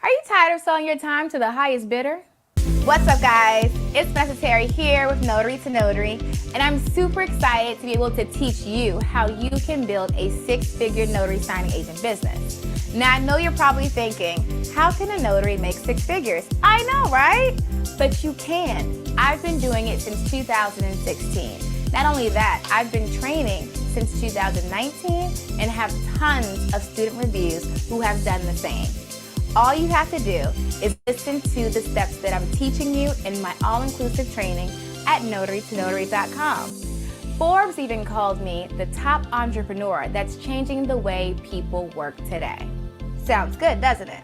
Are you tired of selling your time to the highest bidder? What's up, guys? It's Notary here with Notary to Notary, and I'm super excited to be able to teach you how you can build a six-figure notary signing agent business. Now, I know you're probably thinking, how can a notary make six figures? I know, right? But you can. I've been doing it since 2016. Not only that, I've been training since 2019 and have tons of student reviews who have done the same. All you have to do is listen to the steps that I'm teaching you in my all-inclusive training at notarytonotary.com. Forbes even called me the top entrepreneur that's changing the way people work today. Sounds good, doesn't it?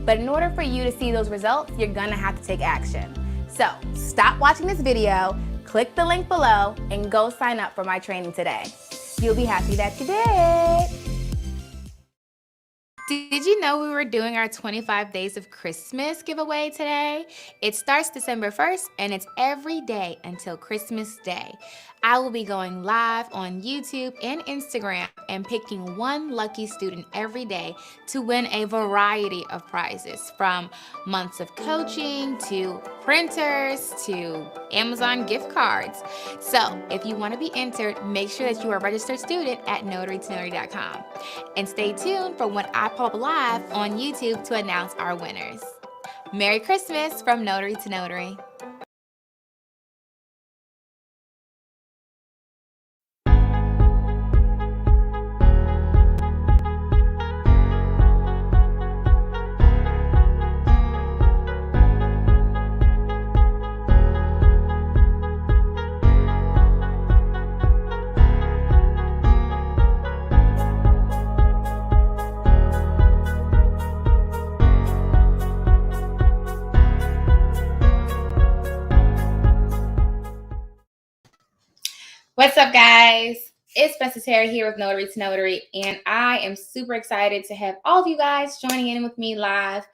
But in order for you to see those results, you're gonna have to take action. So stop watching this video, click the link below, and go sign up for my training today. You'll be happy that you did. Did you know we were doing our 25 Days of Christmas giveaway today? It starts December 1st and it's every day until Christmas Day. I will be going live on YouTube and Instagram and picking one lucky student every day to win a variety of prizes, from months of coaching to printers to Amazon gift cards. So if you want to be entered, make sure that you are a registered student at notarytonotary.com. And stay tuned for when I pop live on YouTube to announce our winners. Merry Christmas from Notary to Notary. What's up, guys? It's Notary here with Notary to Notary, and I am super excited to have all of you guys joining in with me live.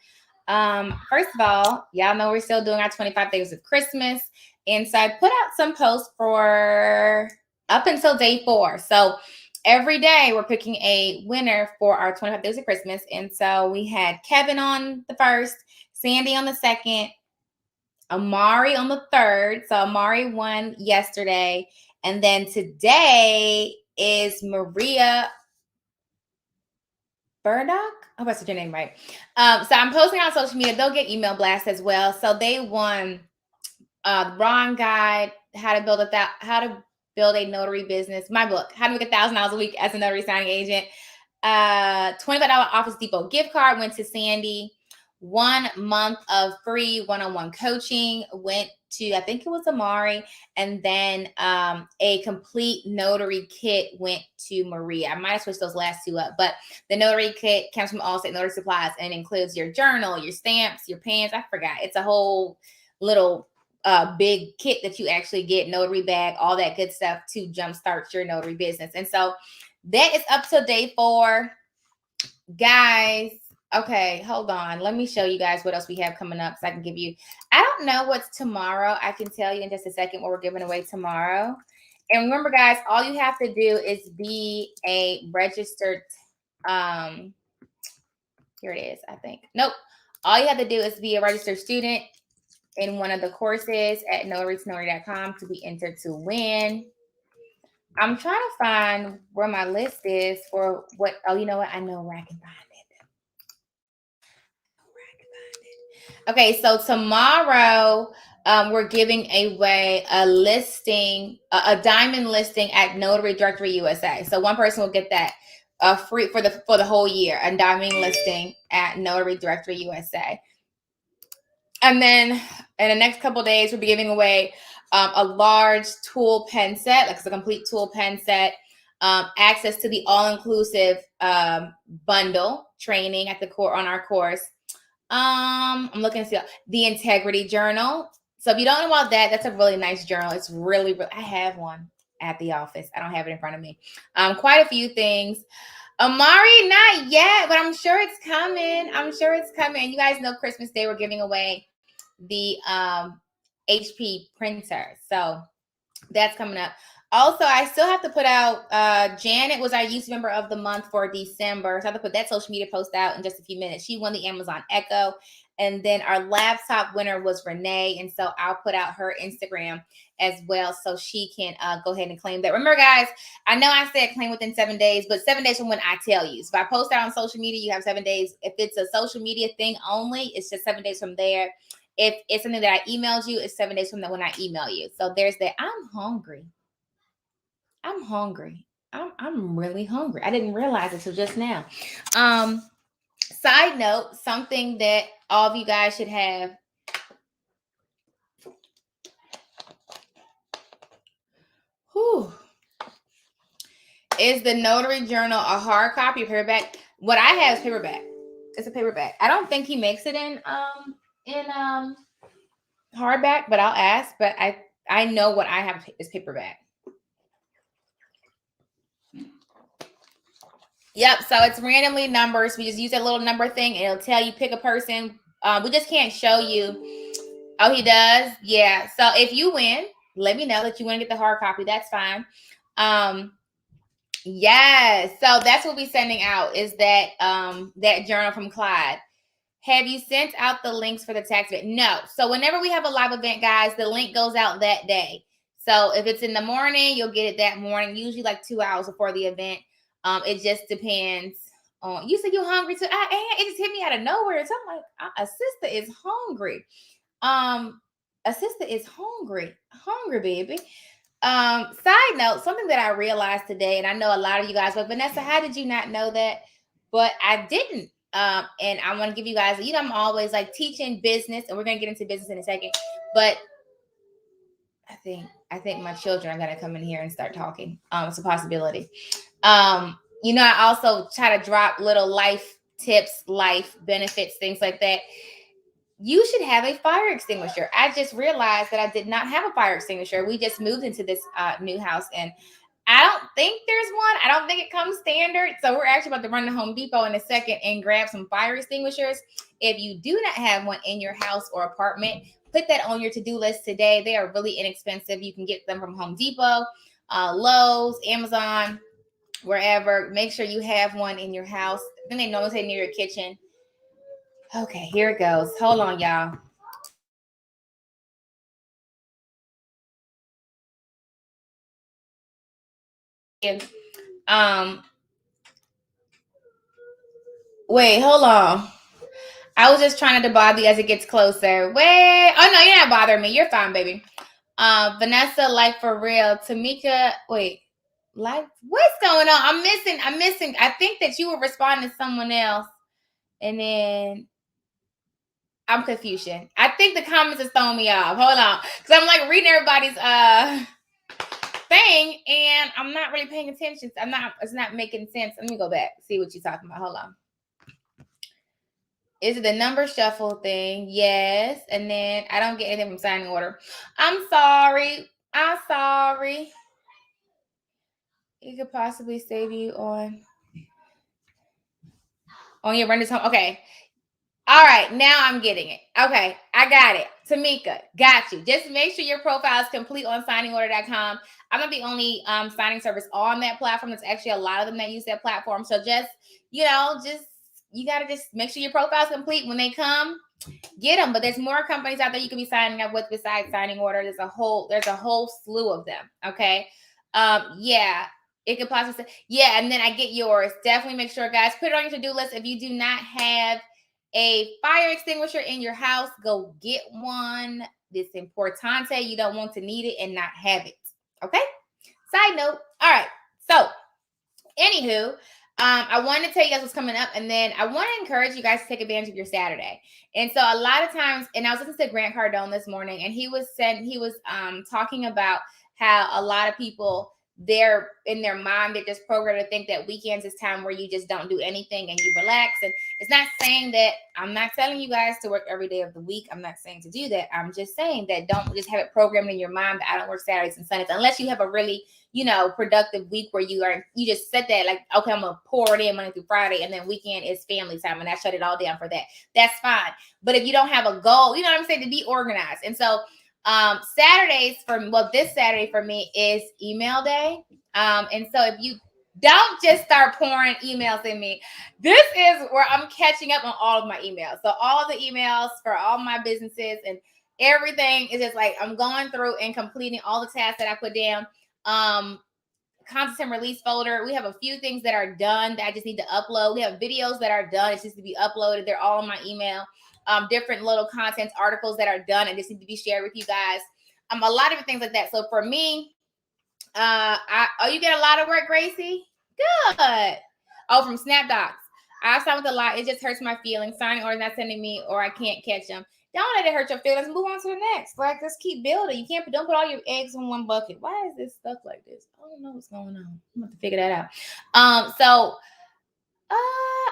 First of all, y'all know we're still doing our 25 Days of Christmas, and so I put out some posts for up until day 4. So every day we're picking a winner for our 25 Days of Christmas, and so we had Kevin on the 1st, Sandy on the 2nd, Amari on the 3rd. So Amari won yesterday. And then today is Maria Burdock. I hope I said your name right. So I'm posting on social media. They'll get email blasts as well. So they won Ron Guide, how to build a notary business. My book, How to Make $1,000 a Week as a Notary Signing Agent. $25 Office Depot gift card went to Sandy. 1 month of free one-on-one coaching went to, I think it was Amari, and then a complete notary kit went to Maria. I might have switched those last two up, but the notary kit comes from Allstate Notary Supplies and includes your journal, your stamps, your pens. I forgot. It's a whole little big kit that you actually get, notary bag, all that good stuff to jumpstart your notary business. And so that is up to day 4, guys. Okay, hold on. Let me show you guys what else we have coming up so I can give you. I don't know what's tomorrow. I can tell you in just a second what we're giving away tomorrow. And remember, guys, all you have to do is be a registered. Here it is, I think. Nope. All you have to do is be a registered student in one of the courses at notarytonotary.com to be entered to win. I'm trying to find where my list is for what. Oh, you know what? I know where I can find it. Okay, so tomorrow we're giving away a listing, a diamond listing at Notary Directory USA. So one person will get that free for the whole year, a diamond listing at Notary Directory USA. And then in the next couple of days, we'll be giving away a large tool pen set, like it's a complete tool pen set, access to the all-inclusive bundle training at the core on our course. I'm looking to see the Integrity Journal. So if you don't know about that, that's a really nice journal. It's really, I have one at the office. I don't have it in front of me. Quite a few things. Amari, not yet, but I'm sure it's coming. I'm sure it's coming. You guys know Christmas Day, we're giving away the HP printer. So That's coming up. Also, I still have to put out, Janet was our youth member of the month for December. So I have to put that social media post out in just a few minutes. She won the Amazon Echo. And then our laptop winner was Renee. And so I'll put out her Instagram as well so she can go ahead and claim that. Remember, guys, I know I said claim within 7 days, but 7 days from when I tell you. So if I post out on social media, you have 7 days. If it's a social media thing only, it's just 7 days from there. If it's something that I emailed you, it's 7 days from when I email you. So there's that. I'm hungry. I'm really hungry. I didn't realize it until just now. Side note, something that all of you guys should have. Whew. Is the Notary Journal a hard copy or paperback? What I have is paperback. It's a paperback. I don't think he makes it in hardback, but I'll ask. But I know what I have is paperback. Yep. So it's randomly numbers. We just use that little number thing, and it'll tell you pick a person. We just can't show you. Oh, he does. Yeah. So if you win, let me know that you want to get the hard copy. That's fine. Yes. So that's what we're sending out is that that journal from Clyde. Have you sent out the links for the tax event? No. So whenever we have a live event, guys, the link goes out that day. So if it's in the morning, you'll get it that morning, usually like 2 hours before the event. It just depends on. You said you're hungry too. It just hit me out of nowhere. So I'm like, a sister is hungry. A sister is hungry, baby. Side note, something that I realized today, and I know a lot of you guys, but Vanessa, how did you not know that? But I didn't. And I want to give you guys, I'm always like teaching business, and we're gonna get into business in a second. But I think my children are gonna come in here and start talking. It's a possibility. I also try to drop little life tips, life benefits, things like that. You should have a fire extinguisher. I just realized that I did not have a fire extinguisher. We just moved into this new house, and I don't think there's one. I don't think it comes standard. So we're actually about to run to Home Depot in a second and grab some fire extinguishers. If you do not have one in your house or apartment, put that on your to-do list today. They are really inexpensive. You can get them from Home Depot, Lowe's, Amazon, wherever. Make sure you have one in your house. Then they normally say near your kitchen. Okay, here it goes. Hold on, y'all. Wait, hold on. I was just trying to bother you as it gets closer. Wait. Oh, no, you're not bothering me. You're fine, baby. Vanessa, like for real. Tamika, wait. Like, what's going on? I'm missing. I think that you were responding to someone else. And then I'm confusion. I think the comments is throwing me off. Hold on. Because I'm like reading everybody's thing, and I'm not really paying attention. It's not making sense. Let me go back, see what you're talking about. Hold on. Is it the number shuffle thing? Yes. And then I don't get anything from signing order. I'm sorry. It could possibly save you on your renter's home. Okay. All right. Now I'm getting it. Okay. I got it. Tamika, got you. Just make sure your profile is complete on signingorder.com. I'm not the only signing service on that platform. There's actually a lot of them that use that platform. So you got to just make sure your profile is complete when they come. Get them. But there's more companies out there you can be signing up with besides Signing Order. There's a whole slew of them. Okay. Yeah. It could possibly say, yeah, and then I get yours. Definitely make sure, guys, put it on your to-do list. If you do not have a fire extinguisher in your house, go get one. It's importante. You don't want to need it and not have it. Okay. Side note. All right. So, anywho, I wanted to tell you guys what's coming up, and then I want to encourage you guys to take advantage of your Saturday. And so, a lot of times, and I was listening to Grant Cardone this morning, and he was talking about how a lot of people, they're in their mind, they're just programmed to think that weekends is time where you just don't do anything and you relax. And it's not saying that, I'm not telling you guys to work every day of the week. I'm not saying to do that. I'm just saying that don't just have it programmed in your mind that I don't work Saturdays and Sundays, unless you have a really, productive week where you just set that, like, okay, I'm gonna pour it in Monday through Friday, and then weekend is family time, and I shut it all down for that. That's fine. But if you don't have a goal, you know what I'm saying, to be organized. And so Saturdays this Saturday for me is email day. And so if you don't just start pouring emails in me, this is where I'm catching up on all of my emails. So all the emails for all my businesses and everything is just like I'm going through and completing all the tasks that I put down. Content release folder. We have a few things that are done that I just need to upload. We have videos that are done. It's just to be uploaded. They're all in my email. Different little content articles that are done and just need to be shared with you guys. A lot of different things like that. So for me, you get a lot of work, Gracie? Good. Oh, from SnapDocs. I signed with a lot. It just hurts my feelings. Signing orders not sending me, or I can't catch them. Don't let it hurt your feelings. Move on to the next. Like, just keep building. You don't put all your eggs in one bucket. Why is this stuff like this? I don't know what's going on. I'm going to figure that out.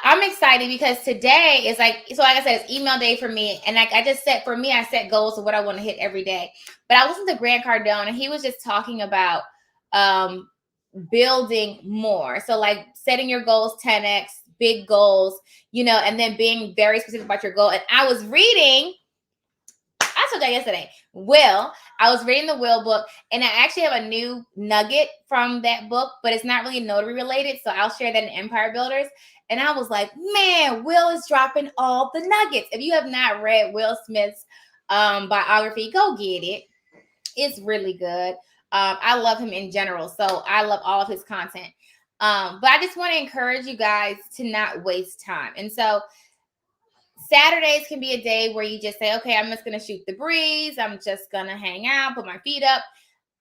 I'm excited because today is like I said, it's email day for me. And like I just said, for me, I set goals of what I want to hit every day. But I listened to Grant Cardone, and he was just talking about building more. So like setting your goals 10x, big goals, and then being very specific about your goal. And I was reading, I told you yesterday, I was reading the Will book, and I actually have a new nugget from that book, but it's not really notary related. So I'll share that in Empire Builders. And I was like, man, Will is dropping all the nuggets. If you have not read Will Smith's biography, go get it. It's really good. I love him in general, so I love all of his content. But I just want to encourage you guys to not waste time. And so Saturdays can be a day where you just say, okay, I'm just going to shoot the breeze. I'm just going to hang out, put my feet up.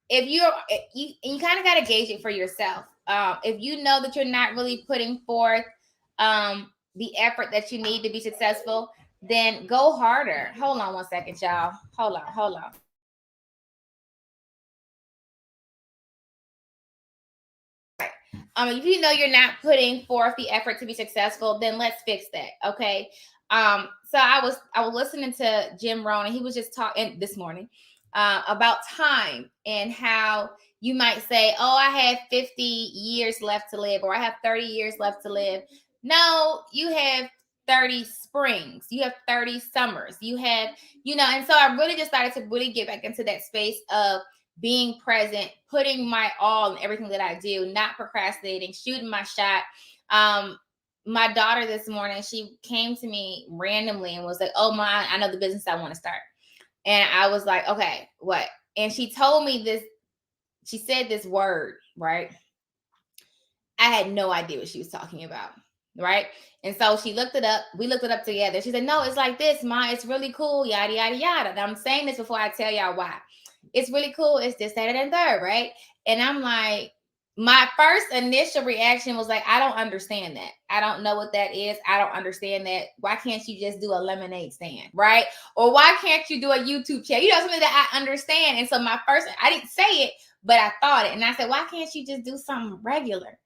If you kind of got to gauge it for yourself. If you know that you're not really putting forth the effort that you need to be successful, then go harder. Hold on one second, y'all. Hold on. If you know you're not putting forth the effort to be successful, then let's fix that. Okay. So I was listening to Jim Rohn, and he was just talking this morning about time and how you might say, oh, I have 50 years left to live, or I have 30 years left to live. No, you have 30 springs, you have 30 summers, you have, and so I really just started to really get back into that space of being present, putting my all in everything that I do, not procrastinating, shooting my shot. My daughter this morning, she came to me randomly and was like, oh, Ma, I know the business I want to start. And I was like, okay, what? And she told me this, she said this word, right? I had no idea what she was talking about, right? And so she looked it up. We looked it up together. She said, no, it's like this, Ma. It's really cool, yada, yada, yada. And I'm saying this before I tell y'all why. It's really cool. It's this, that, and third, right? And I'm like, my first initial reaction was like, I don't understand that. I don't know what that is. I don't understand that. Why can't you just do a lemonade stand, right? Or why can't you do a YouTube channel? Something that I understand. And so I didn't say it, but I thought it. And I said, why can't you just do something regular?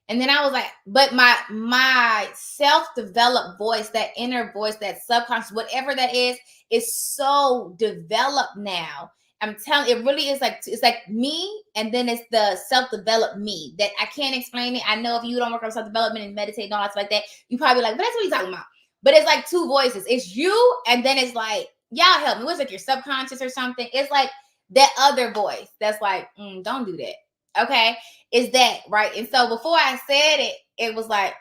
And then I was like, but my self-developed voice, that inner voice, that subconscious, whatever that is so developed now. I'm telling you, it really is like, it's like me, and then it's the self-developed me that I can't explain it. I know if you don't work on self-development and meditate and all that stuff like that, you probably like, but that's what he's talking about. But it's like two voices. It's you, and then it's like, y'all help me. What's like your subconscious or something? It's like that other voice that's like, don't do that. Okay, is that right? And so before I said it, it was like,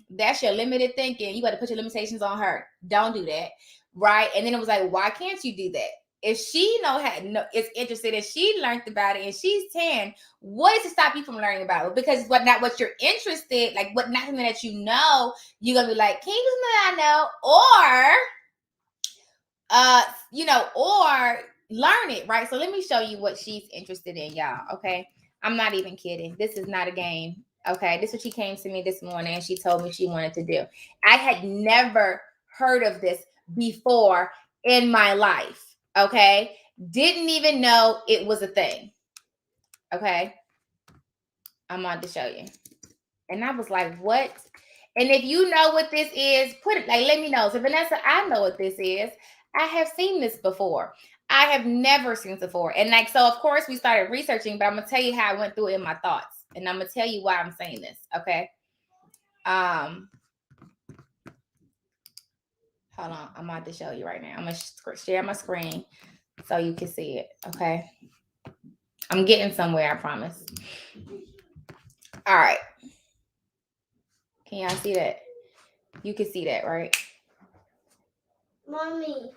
that's your limited thinking. You got to put your limitations on her. Don't do that, right? And then it was like, why can't you do that? If she is interested, if she learned about it, and she's 10, what is to stop you from learning about it? Because not what you're interested, like what not something that you know, you're gonna be like, can you do something that I know, or learn it, right? So let me show you what she's interested in, y'all. Okay. I'm not even kidding. This is not a game. Okay. This is what she came to me this morning and she told me she wanted to do. I had never heard of this before in my life. Okay. Didn't even know it was a thing. Okay. I'm on to show you. And I was like, what? And if you know what this is, put it, like, let me know. So Vanessa, I know what this is. I have seen this before. I have never seen this before. And like, so of course we started researching, but I'm gonna tell you how I went through it in my thoughts. And I'm gonna tell you why I'm saying this. Okay. Hold on. I'm about to show you right now. I'm gonna share my screen so you can see it. Okay. I'm getting somewhere, I promise. All right. Can y'all see that? You can see that, right? Mommy.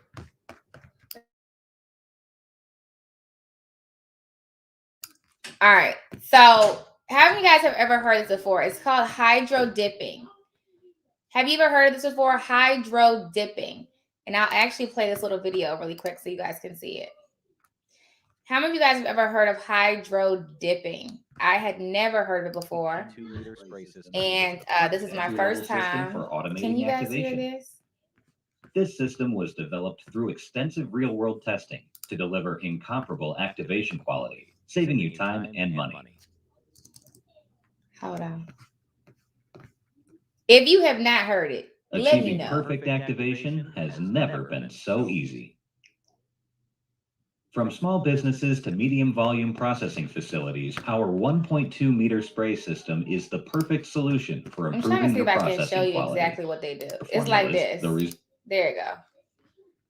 All right. So, how many guys have ever heard this before? It's called hydro dipping. Have you ever heard of this before? Hydro dipping. And I'll actually play this little video really quick so you guys can see it. How many of you guys have ever heard of hydro dipping? I had never heard of it before. And this is my first time. Can you guys hear this? This system was developed through extensive real-world testing to deliver incomparable activation quality, saving you time and money. Hold on. If you have not heard it, let me Achieving know. perfect activation has never been so easy. From small businesses to medium volume processing facilities, our 1.2 meter spray system is the perfect solution for I'm trying to improving see your if I can show processing you quality. exactly what they do. The It's like formulas, this. There you go.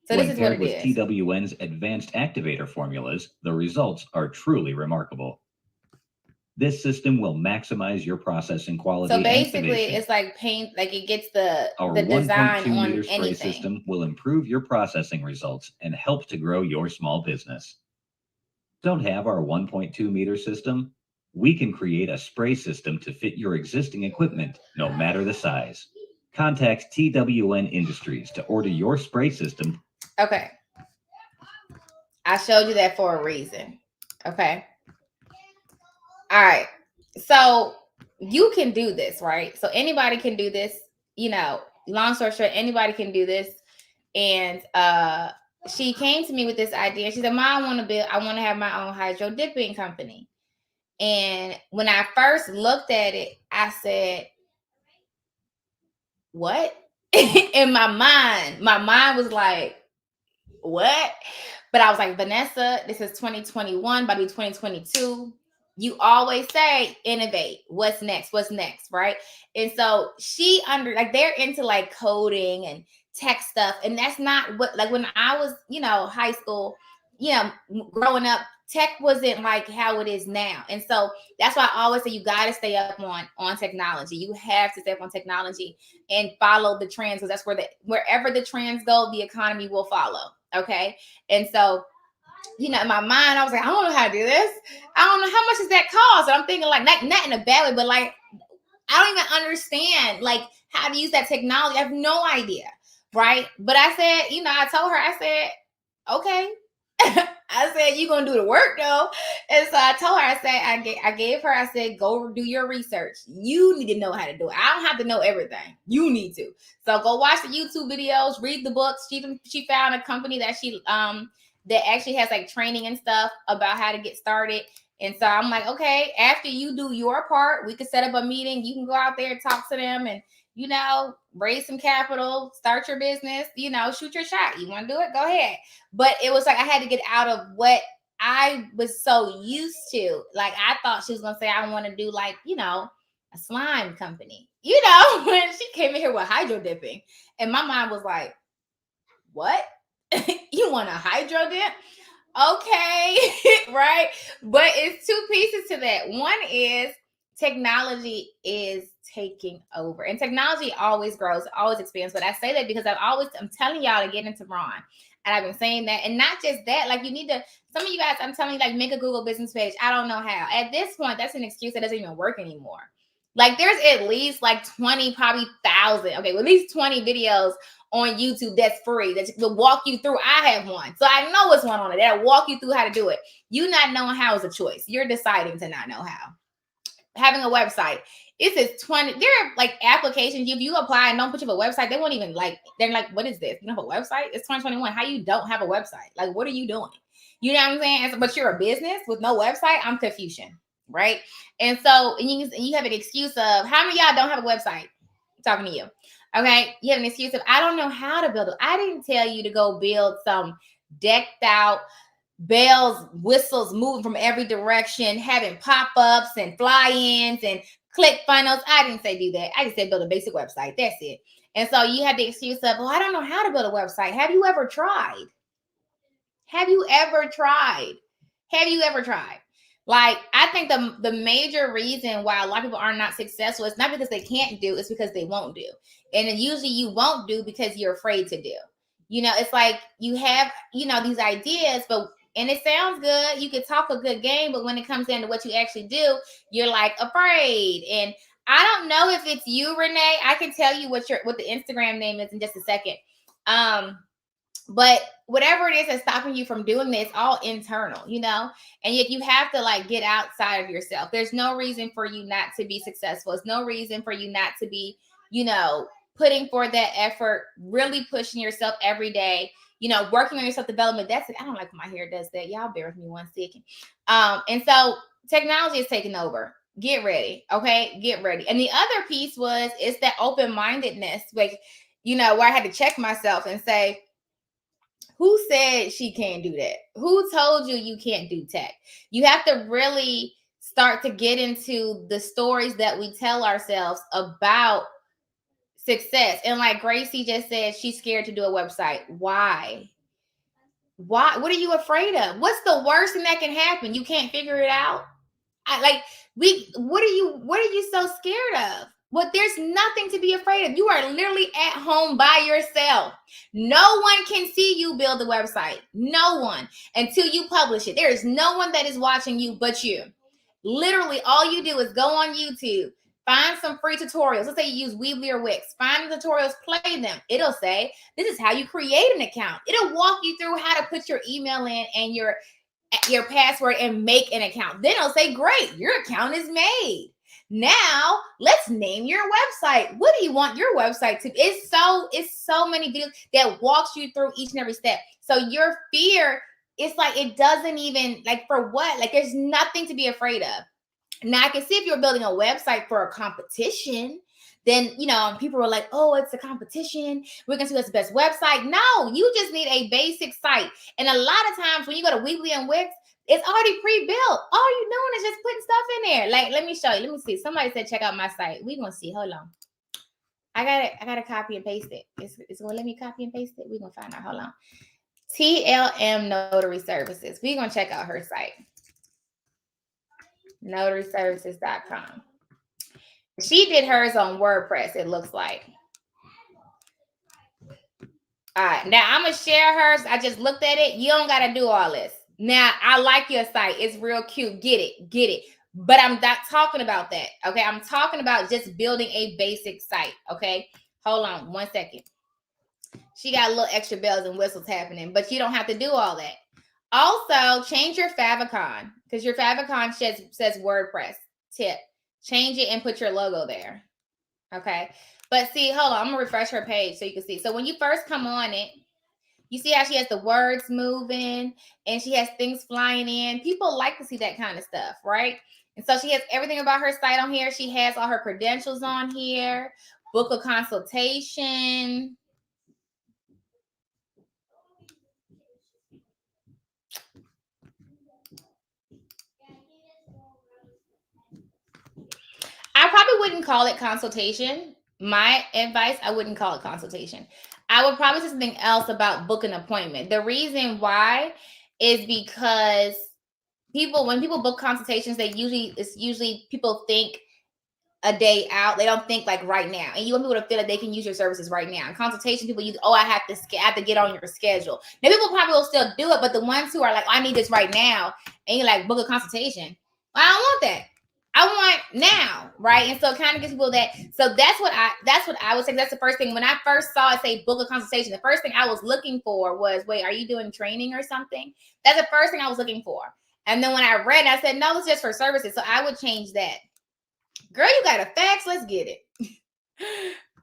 So when this is what paired it with is. TWN's advanced activator formulas, the results are truly remarkable. This system will maximize your processing quality. So basically, activation. it's like paint, like it gets the Our design 1.2 on meter spray anything. system will improve your processing results and help to grow your small business. Don't have our 1.2 meter system? We can create a spray system to fit your existing equipment, no matter the size. Contact TWN Industries to order your spray system. Okay. I showed you that for a reason. Okay. All right. So you can do this, right? So anybody can do this, long story short, anybody can do this. And she came to me with this idea. She said, Mom, I want to have my own hydro dipping company. And when I first looked at it, I said, what? In my mind was like, what? But I was like, Vanessa, this is 2021, about to be 2022. You always say innovate. What's next? What's next? Right. And so they're into like coding and tech stuff. And that's not what, like when I was, high school, growing up, tech wasn't like how it is now. And so that's why I always say you got to stay up on technology. You have to stay up on technology and follow the trends, because that's wherever the trends go, the economy will follow. Okay. And so, in my mind, I was like, I don't know how to do this. I don't know how much does that cost. And I'm thinking like, not in a bad way, but like, I don't even understand like how to use that technology. I have no idea. Right. But I said, I told her, I said, okay. I said, you're going to do the work though. And so I told her, I said, I said, go do your research. You need to know how to do it. I don't have to know everything. You need to. So go watch the YouTube videos, read the books. She found a company that that actually has like training and stuff about how to get started. And so I'm like, okay, after you do your part, we could set up a meeting. You can go out there, talk to them, and raise some capital, start your business, shoot your shot. You want to do it? Go ahead. But it was like I had to get out of what I was so used to. Like I thought she was going to say, I want to do like, a slime company, when she came in here with hydro dipping. And my mind was like, what? You want a hydro dip? Okay. Right. But it's two pieces to that. One is technology is taking over, and technology always grows, always expands. But I say that because I'm telling y'all to get into Ron. And I've been saying that. And not just that, like you need to, some of you guys, I'm telling you, like make a Google business page. I don't know how. At this point, that's an excuse that doesn't even work anymore. Like there's at least like 20, probably 1,000. Okay, well, at least 20 videos on YouTube that's free that will walk you through. I have one. So I know what's one on it. That'll walk you through how to do it. You not knowing how is a choice. You're deciding to not know how. Having a website. It says 20. There are like applications. If you apply and don't put you a website, they won't even like, they're like, what is this? You don't have a website? It's 2021. How you don't have a website? Like, what are you doing? You know what I'm saying? But you're a business with no website. I'm Confucian, right? And so you have an excuse of, how many of y'all don't have a website? I'm talking to you. Okay. You have an excuse of, I don't know how to build it. I didn't tell you to go build some decked out bells, whistles moving from every direction, having pop-ups and fly-ins and click funnels. I didn't say do that. I just said build a basic website. That's it. And so you have the excuse of, well, I don't know how to build a website. Have you ever tried? Have you ever tried? Have you ever tried? Like, I think the major reason why a lot of people are not successful is not because they can't do, it's because they won't do. And then usually you won't do because you're afraid to do. You know, it's like you have, you know, these ideas, and it sounds good. You can talk a good game, but when it comes down to what you actually do, you're like afraid. And I don't know if it's you, Renee. I can tell you what the Instagram name is in just a second. But whatever it is that's stopping you from doing this, all internal, you know, and yet you have to like get outside of yourself. There's no reason for you not to be successful. There's no reason for you not to be, you know, putting forth that effort, really pushing yourself every day, you know, working on your self development. That's it. I don't like when my hair does that. Y'all bear with me 1 second. And so technology is taking over. Get ready. Okay. Get ready. And the other piece it's that open-mindedness, like, you know, where I had to check myself and say, who said she can't do that? Who told you you can't do tech? You have to really start to get into the stories that we tell ourselves about success. And like Gracie just said, she's scared to do a website. Why? Why? What are you afraid of? What's the worst thing that can happen? You can't figure it out? What are you so scared of? Well, there's nothing to be afraid of. You are literally at home by yourself. No one can see you build a website. No one, until you publish it. There is no one that is watching you but you. Literally, all you do is go on YouTube, find some free tutorials. Let's say you use Weebly or Wix. Find the tutorials, play them. It'll say, this is how you create an account. It'll walk you through how to put your email in and your password and make an account. Then it'll say, great, your account is made. Now let's name your website. What do you want your website to be? It's so many videos that walks you through each and every step. So your fear, it's like, it doesn't even, like, for what? Like, there's nothing to be afraid of. Now I can see if you're building a website for a competition, then, you know, people were like, oh, it's a competition. We're going to see what's the best website. No, you just need a basic site. And a lot of times when you go to Weebly and Wix, it's already pre-built. All you're doing is just putting stuff in there. Like, let me show you. Let me see. Somebody said, check out my site. We're going to see. Hold on. I got to copy and paste it. It's going to let me copy and paste it. We're going to find out. Hold on. TLM Notary Services. We're going to check out her site. NotaryServices.com. She did hers on WordPress, it looks like. All right, now I'm going to share hers. I just looked at it. You don't got to do all this. Now, I like your site. It's real cute. Get it. But I'm not talking about that, okay? I'm talking about just building a basic site, okay? Hold on 1 second. She got a little extra bells and whistles happening, but you don't have to do all that. Also, change your favicon, because your favicon says WordPress. Tip. Change it and put your logo there. Okay. But see, hold on. I'm going to refresh her page so you can see. So when you first come on it, you see how she has the words moving and she has things flying in. People like to see that kind of stuff, right? And so she has everything about her site on here. She has all her credentials on here. Book a consultation. I probably wouldn't call it consultation. My advice, I wouldn't call it consultation. I would probably say something else about book an appointment. The reason why is because when people book consultations, it's usually people think a day out. They don't think like right now. And you want people to feel like they can use your services right now. In consultation, people use, I have to get on your schedule. Now people probably will still do it, but the ones who are like, I need this right now, and you like book a consultation. Well, I don't want that. I want now, right? And so it kind of gives people that. So that's what I would say. That's the first thing. When I first saw it say book a consultation, the first thing I was looking for was, wait, are you doing training or something? That's the first thing I was looking for. And then when I read it, I said, no, it's just for services. So I would change that. Girl, you got a fax? Let's get it.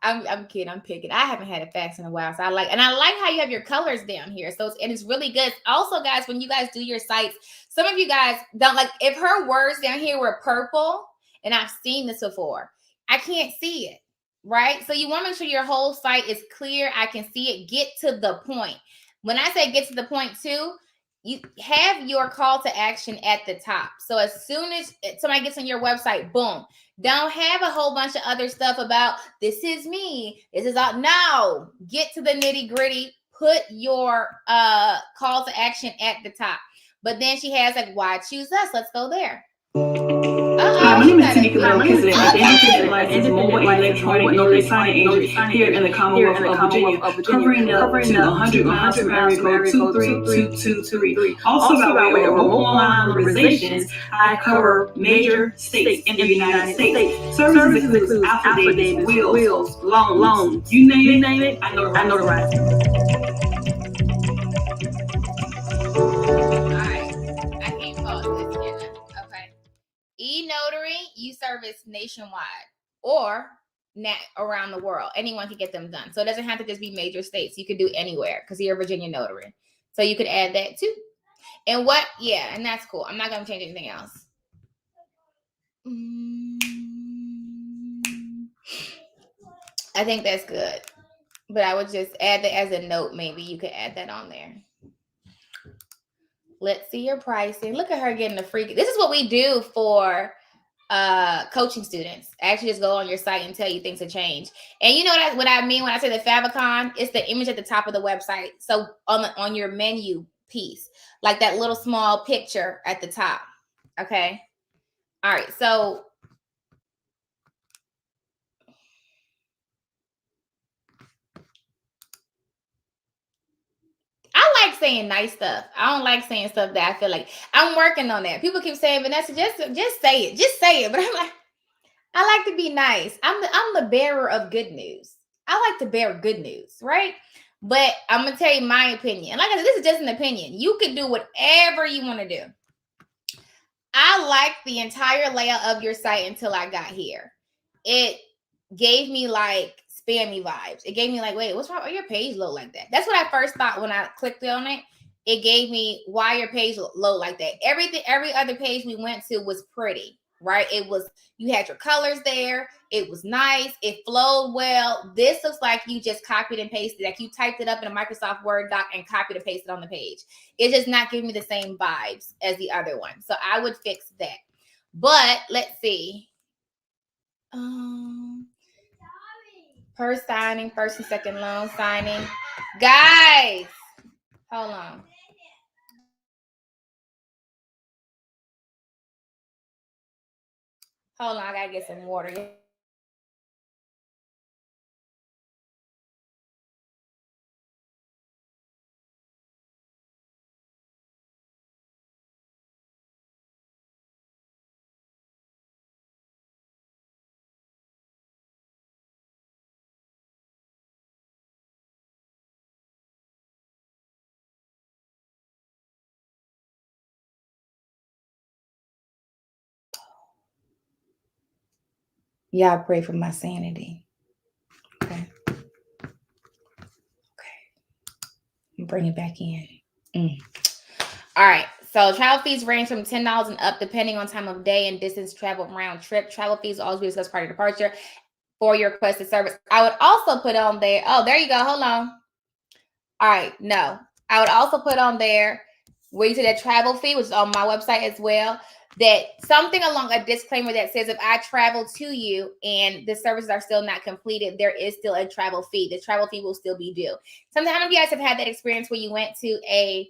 I'm kidding. I'm picking. I haven't had a fax in a while. So I like how you have your colors down here. So it's really good. Also, guys, when you guys do your sites, some of you guys don't like, if her words down here were purple, and I've seen this before, I can't see it, right? So you want to make sure your whole site is clear. I can see it. Get to the point. When I say get to the point too, you have your call to action at the top. So as soon as somebody gets on your website, boom. Don't have a whole bunch of other stuff about this is me. This is all. No, get to the nitty gritty. put your call to action at the top. But then she has like, why choose us? Let's go there. Hi, my name is Tanika Bell, president of the Independent Licensed Mobile and Electronic Notary Signing Agent here in the Commonwealth of Virginia, covering up to 100 miles from area code 23223. Also, by way of remote online notarizations, I cover major states in the United States. Services include affidavits, wills, loans, you name it, I notarize it. E-Notary, you service nationwide or around the world. Anyone can get them done. So it doesn't have to just be major states. You could do anywhere because you're a Virginia notary. So you could add that too. And and that's cool. I'm not going to change anything else. I think that's good. But I would just add that as a note. Maybe you could add that on there. Let's see your pricing. Look at her getting a free. This is what we do for coaching students. Actually, just go on your site and tell you things have changed. And you know what I mean when I say the favicon? It's the image at the top of the website. So on your menu piece, like that little small picture at the top. Okay. All right. So I like saying nice stuff. I don't like saying stuff that I feel like I'm working on that. People keep saying, Vanessa, just say it. Just say it. But I'm like, I like to be nice. I'm the bearer of good news. I like to bear good news, right? But I'm going to tell you my opinion. Like I said, this is just an opinion. You can do whatever you want to do. I liked the entire layout of your site until I got here. It gave me like spammy vibes. It gave me like, wait, what's wrong? Why your page low like that? That's what I first thought when I clicked on it. It gave me why your page low like that. Every other page we went to was pretty, right? It was, you had your colors there. It was nice. It flowed well. This looks like you just copied and pasted. Like you typed it up in a Microsoft Word doc and copied and pasted on the page. It's just not giving me the same vibes as the other one. So I would fix that. But let's see. Per signing, first and second loan signing. Guys, hold on. Hold on, I gotta get some water. Y'all pray for my sanity. Okay. Bring it back in. All right. So travel fees range from $10 and up, depending on time of day and distance traveled round trip. Travel fees always be discussed prior to departure for your requested service. I would also put on there. Oh, there you go. Hold on. All right. No, I would also put on there where you see that travel fee, which is on my website as well. That something along a disclaimer that says if I travel to you and the services are still not completed, there is still a travel fee. The travel fee will still be due. Sometimes, how many of you guys have had that experience where you went to a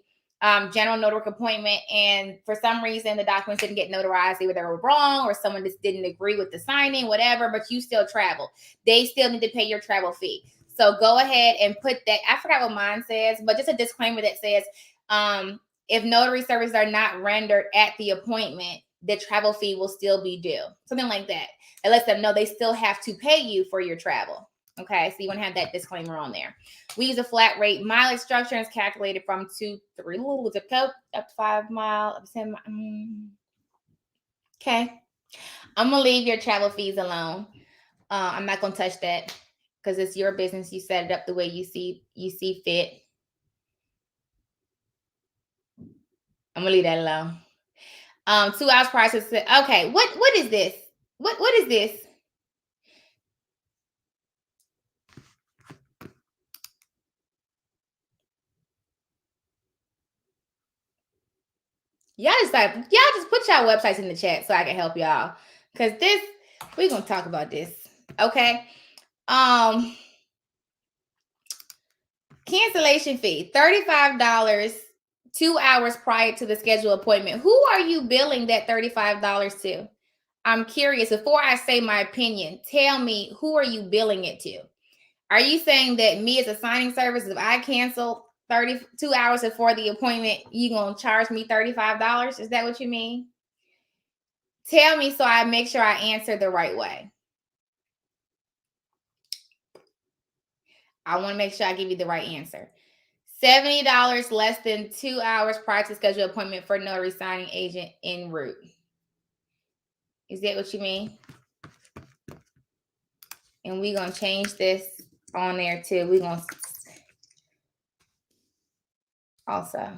general notary appointment and for some reason the documents didn't get notarized, either they were wrong or someone just didn't agree with the signing, whatever, but you still travel. They still need to pay your travel fee. So go ahead and put that. I forgot what mine says, but just a disclaimer that says, if notary services are not rendered at the appointment, the travel fee will still be due. Something like that. It lets them know they still have to pay you for your travel. Okay, so you want to have that disclaimer on there. We use a flat rate mileage structure and it's calculated from 2, 3, zip code, up to 5 miles, up to 10 miles. Okay, I'm going to leave your travel fees alone. I'm not going to touch that because it's your business. You set it up the way you see fit. I'm gonna leave that alone. 2 hours prior to okay. What is this? What is this? Y'all just put y'all websites in the chat so I can help y'all. Cause we're gonna talk about this. Okay. Cancellation fee, $35, 2 hours prior to the scheduled appointment. Who are you billing that $35 to? I'm curious. Before I say my opinion, tell me, who are you billing it to? Are you saying that me as a signing service, if I cancel 32 hours before the appointment, you going to charge me $35? Is that what you mean? Tell me so I make sure I answer the right way. I want to make sure I give you the right answer. $70 less than 2 hours prior to scheduled appointment for notary signing agent en route. Is that what you mean? And we're going to change this on there too. We're going to also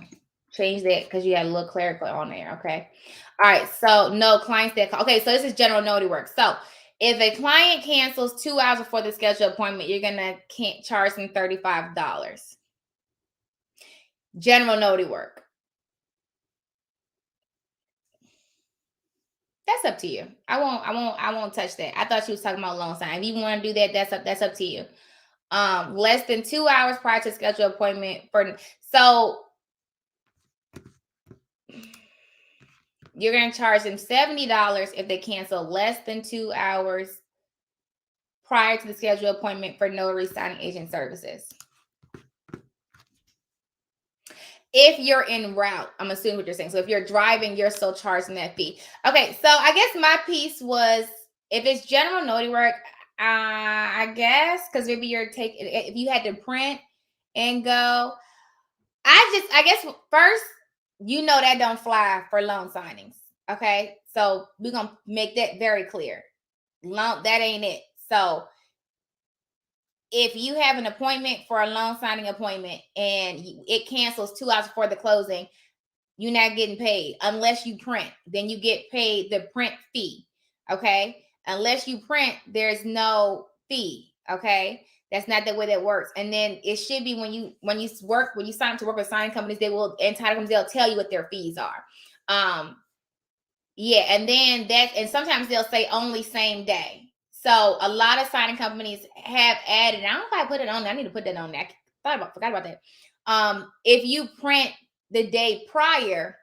change that because you got a little clerical on there. Okay. All right. So no clients that call. Okay. So this is general notary work. So if a client cancels 2 hours before the scheduled appointment, you're going to can't charge them $35. General notary work. That's up to you. I won't touch that. I thought you was talking about loan sign. If you want to do that, that's up to you. Less than 2 hours prior to scheduled appointment so you're going to charge them $70 if they cancel less than 2 hours prior to the scheduled appointment for notary signing agent services. If you're en route, I'm assuming what you're saying. So if you're driving, you're still charging that fee. Okay, so I guess my piece was, if it's general notary work, I guess, because maybe you're taking, if you had to print and go, I guess first, that don't fly for loan signings. Okay, so we're gonna make that very clear. Loan, that ain't it. So if you have an appointment for a loan signing appointment and it cancels 2 hours before the closing, you're not getting paid unless you print. Then you get paid the print fee. Okay, unless you print, there's no fee. Okay, that's not the way that works. And then it should be when you sign up to work with signing companies, they'll tell you what their fees are. Yeah, and then and sometimes they'll say only same day. So a lot of signing companies have added. I don't know if I put it on there. I need to put that on there. I forgot about that. If you print the day prior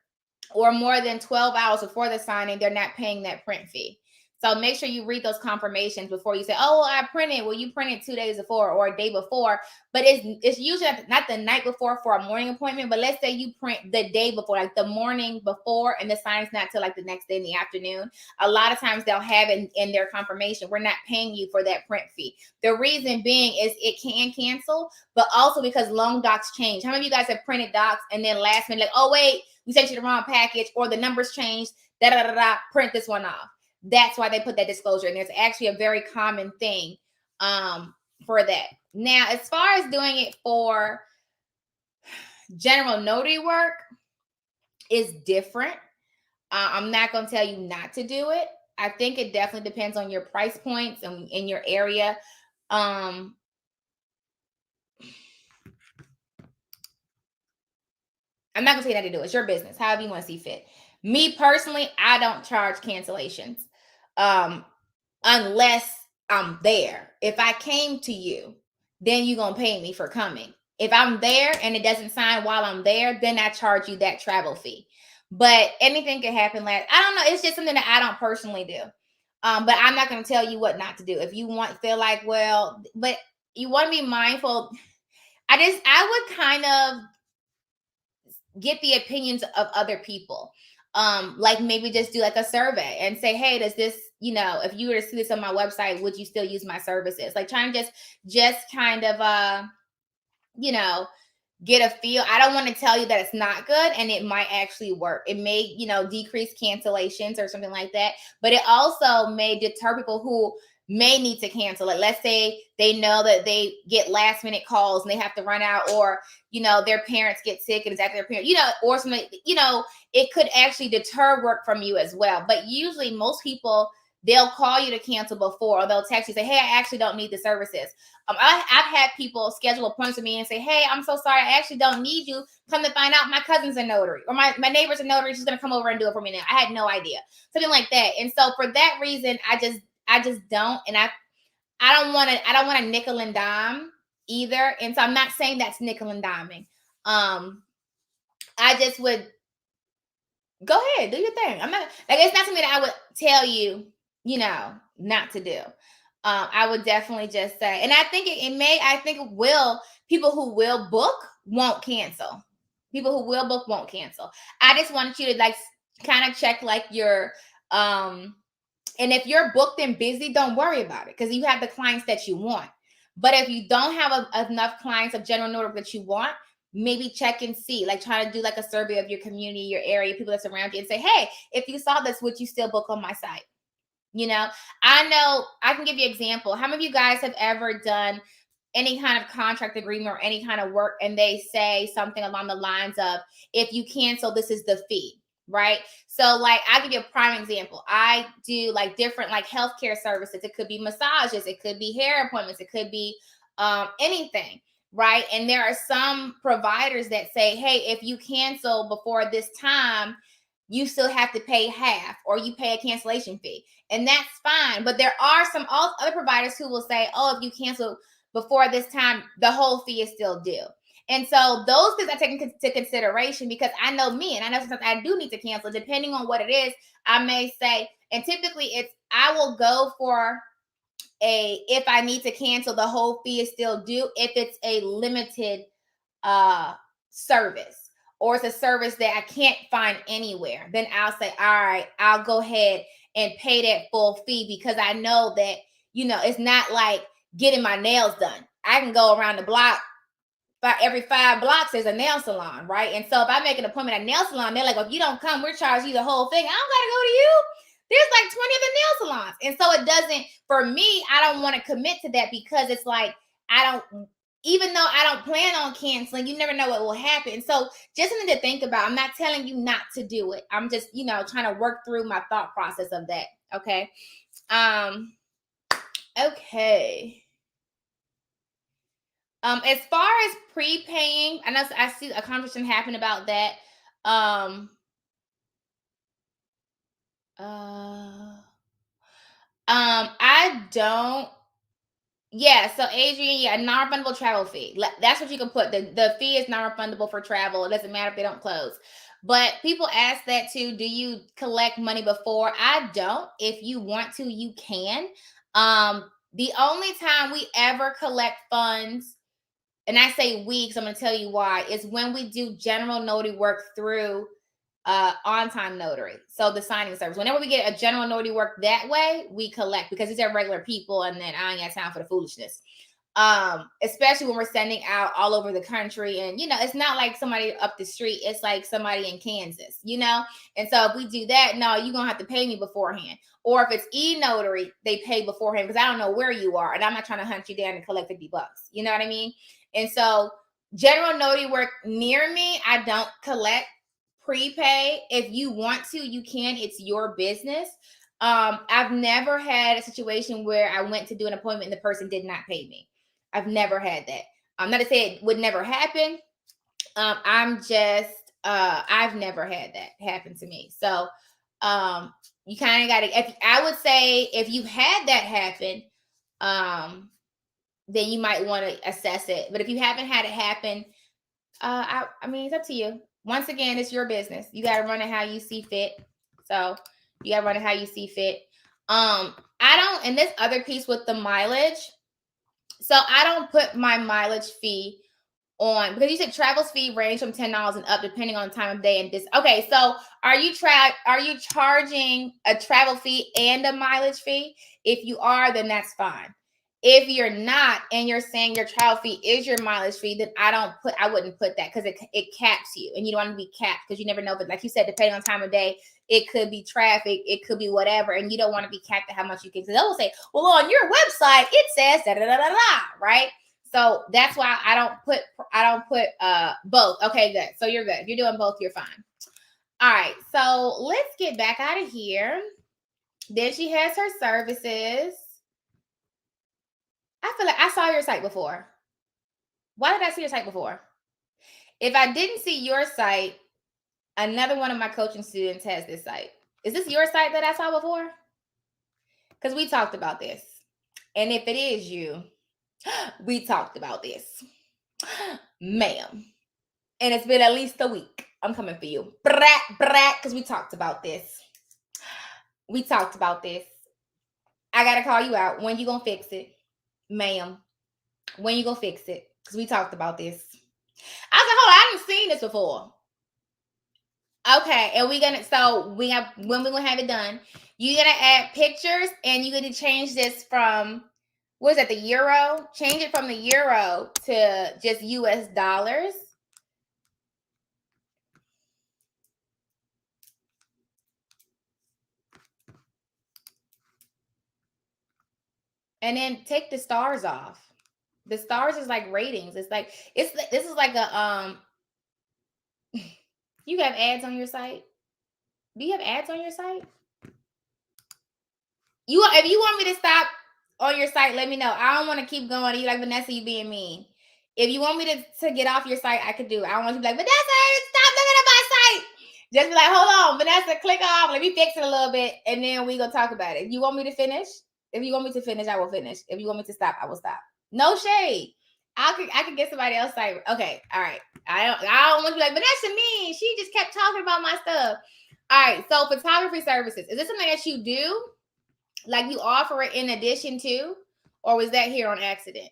or more than 12 hours before the signing, they're not paying that print fee. So make sure you read those confirmations before you say, oh, well, I printed. Well, you printed 2 days before or a day before, but it's usually not the night before for a morning appointment, but let's say you print the day before, like the morning before, and the signing's not till like the next day in the afternoon. A lot of times they'll have it in their confirmation, we're not paying you for that print fee. The reason being is it can cancel, but also because loan docs change. How many of you guys have printed docs and then last minute, like, oh, wait, we sent you the wrong package or the numbers changed, print this one off. That's why they put that disclosure. And there's actually a very common thing for that. Now, as far as doing it for general notary work is different. I'm not going to tell you not to do it. I think it definitely depends on your price points and in your area. I'm not going to say that to do it. It's your business, however you want to see fit. Me personally, I don't charge cancellations unless I'm there. If I came to you, then you're going to pay me for coming. If I'm there and it doesn't sign while I'm there, then I charge you that travel fee. But anything can happen. I don't know. It's just something that I don't personally do. But I'm not going to tell you what not to do. If you feel like, well, but you want to be mindful. I would kind of get the opinions of other people. Like maybe just do like a survey and say, hey, does this, if you were to see this on my website, would you still use my services? Like trying to just kind of, get a feel. I don't want to tell you that it's not good and it might actually work. It may, decrease cancellations or something like that, but it also may deter people who may need to cancel it. Let's say they know that they get last minute calls and they have to run out, or, their parents get sick and it's after their parents, or something, it could actually deter work from you as well. But usually most people, they'll call you to cancel before, or they'll text you, say, hey, I actually don't need the services. I've had people schedule appointments with me and say, hey, I'm so sorry, I actually don't need you. Come to find out, my cousin's a notary, or my neighbor's a notary. She's going to come over and do it for me now. I had no idea. Something like that. And so for that reason, I just don't. And I don't want to nickel and dime either. And so I'm not saying that's nickel and diming. I just would go ahead, do your thing. I'm not like, it's not something that I would tell you, not to do. I would definitely just say, and I think people who will book won't cancel. People who will book won't cancel. I just want you to like kind of check like your and if you're booked and busy, don't worry about it because you have the clients that you want. But if you don't have enough clients of general notary that you want, maybe check and see, like try to do like a survey of your community, your area, people that's around you and say, hey, if you saw this, would you still book on my site? I know I can give you an example. How many of you guys have ever done any kind of contract agreement or any kind of work and they say something along the lines of, if you cancel, this is the fee, right? So like, I'll give you a prime example. I do like different like healthcare services. It could be massages. It could be hair appointments. It could be anything, right? And there are some providers that say, hey, if you cancel before this time, you still have to pay half or you pay a cancellation fee. And that's fine. But there are some other providers who will say, oh, if you cancel before this time, the whole fee is still due. And so those things I take into consideration because I know me and I know sometimes I do need to cancel depending on what it is. I may say, and typically I will go for if I need to cancel, the whole fee is still due if it's a limited service or it's a service that I can't find anywhere, then I'll say, all right, I'll go ahead and pay that full fee because I know that, it's not like getting my nails done. I can go around the block, every 5 blocks there's a nail salon, right? And so if I make an appointment at a nail salon, they're like, well, if you don't come, we're charging you the whole thing. I don't got to go to you. There's like 20 other nail salons. And so it doesn't, for me, I don't want to commit to that because it's like, even though I don't plan on canceling, you never know what will happen. So just something to think about. I'm not telling you not to do it. I'm just, trying to work through my thought process of that. Okay. Okay. As far as prepaying, I know I see a conversation happen about that. I don't. Yeah, so Adrian, non-refundable travel fee. That's what you can put. The fee is non-refundable for travel. It doesn't matter if they don't close. But people ask that too. Do you collect money before? I don't. If you want to, you can. The only time we ever collect funds, and I say we because I'm going to tell you why, is when we do general notary work through on-time notary. So the signing service. Whenever we get a general notary work that way, we collect because these are regular people, and then I ain't got time for the foolishness. Especially when we're sending out all over the country, and it's not like somebody up the street. It's like somebody in Kansas, And so if we do that, no, you're gonna have to pay me beforehand. Or if it's e-notary, they pay beforehand because I don't know where you are, and I'm not trying to hunt you down and collect $50. You know what I mean? And so general notary work near me, I don't collect prepay. If you want to, you can. It's your business. I've never had a situation where I went to do an appointment and the person did not pay me. I've never had that. I'm not to say it would never happen. I've never had that happen to me. So you kind of got to, I would say if you've had that happen, then you might want to assess it. But if you haven't had it happen, I mean, it's up to you. Once again, it's your business. You got to run it how you see fit. So you got to run it how you see fit. I don't, and this other piece with the mileage. So I don't put my mileage fee on because you said travel's fee range from $10 and up depending on the time of day and this. Okay, so are you charging a travel fee and a mileage fee? If you are, then that's fine. If you're not, and you're saying your travel fee is your mileage fee, then I wouldn't put that because it caps you, and you don't want to be capped because you never know. But like you said, depending on time of day, it could be traffic, it could be whatever, and you don't want to be capped at how much you can. Because they will say, well, on your website it says da da da da da, right? So that's why I don't put both. Okay, good. So you're good. If you're doing both, you're fine. All right. So let's get back out of here. Then she has her services. I feel like I saw your site before. Why did I see your site before? If I didn't see your site, another one of my coaching students has this site. Is this your site that I saw before? Because we talked about this. And if it is you, We talked about this, ma'am. And it's been at least a week. I'm coming for you. Brat, because we talked about this. We talked about this. I got to call you out. When you going to fix it? Ma'am. When you going to fix it? Because we talked about this. I said, hold on, I haven't seen this before. Okay, and when we gonna have it done, you're gonna add pictures and you're gonna change this from, what is that, the euro? Change it from the euro to just US dollars. And then take the stars off. The stars is like ratings. It's like, this is like a you have ads on your site? Do you have ads on your site? If you want me to stop on your site, let me know. I don't want to keep going. You like, Vanessa, you being mean. If you want me to get off your site, I could do it. I don't want you to be like, Vanessa, stop looking at my site. Just be like, hold on, Vanessa, click off. Let me fix it a little bit, and then we gonna talk about it. You want me to finish? If you want me to finish, I will finish. If you want me to stop, I will stop. No shade. I could get somebody else site. Okay, all right. I don't want to be like, Vanessa mean. She just kept talking about my stuff. All right. So photography services. Is this something that you do? Like you offer it in addition to, or was that here on accident?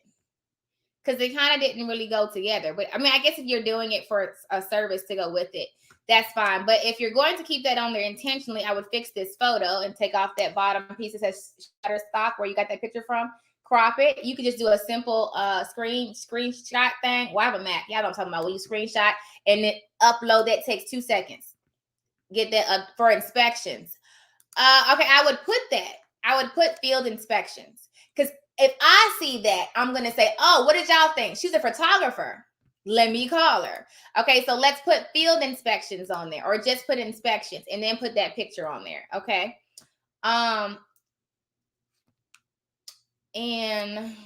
Because they kind of didn't really go together. But I mean, I guess if you're doing it for a service to go with it, that's fine. But if you're going to keep that on there intentionally, I would fix this photo and take off that bottom piece that says Shutterstock where you got that picture from. Crop it. You could just do a simple screenshot thing. Well, I have a Mac. Y'all don't talk about when you screenshot and then upload. That takes 2 seconds. Get that for inspections. Okay, I would put that. I would put field inspections. Because if I see that, I'm going to say, oh, what did y'all think? She's a photographer. Let me call her. Okay, so let's put field inspections on there, or just put inspections and then put that picture on there. Okay. And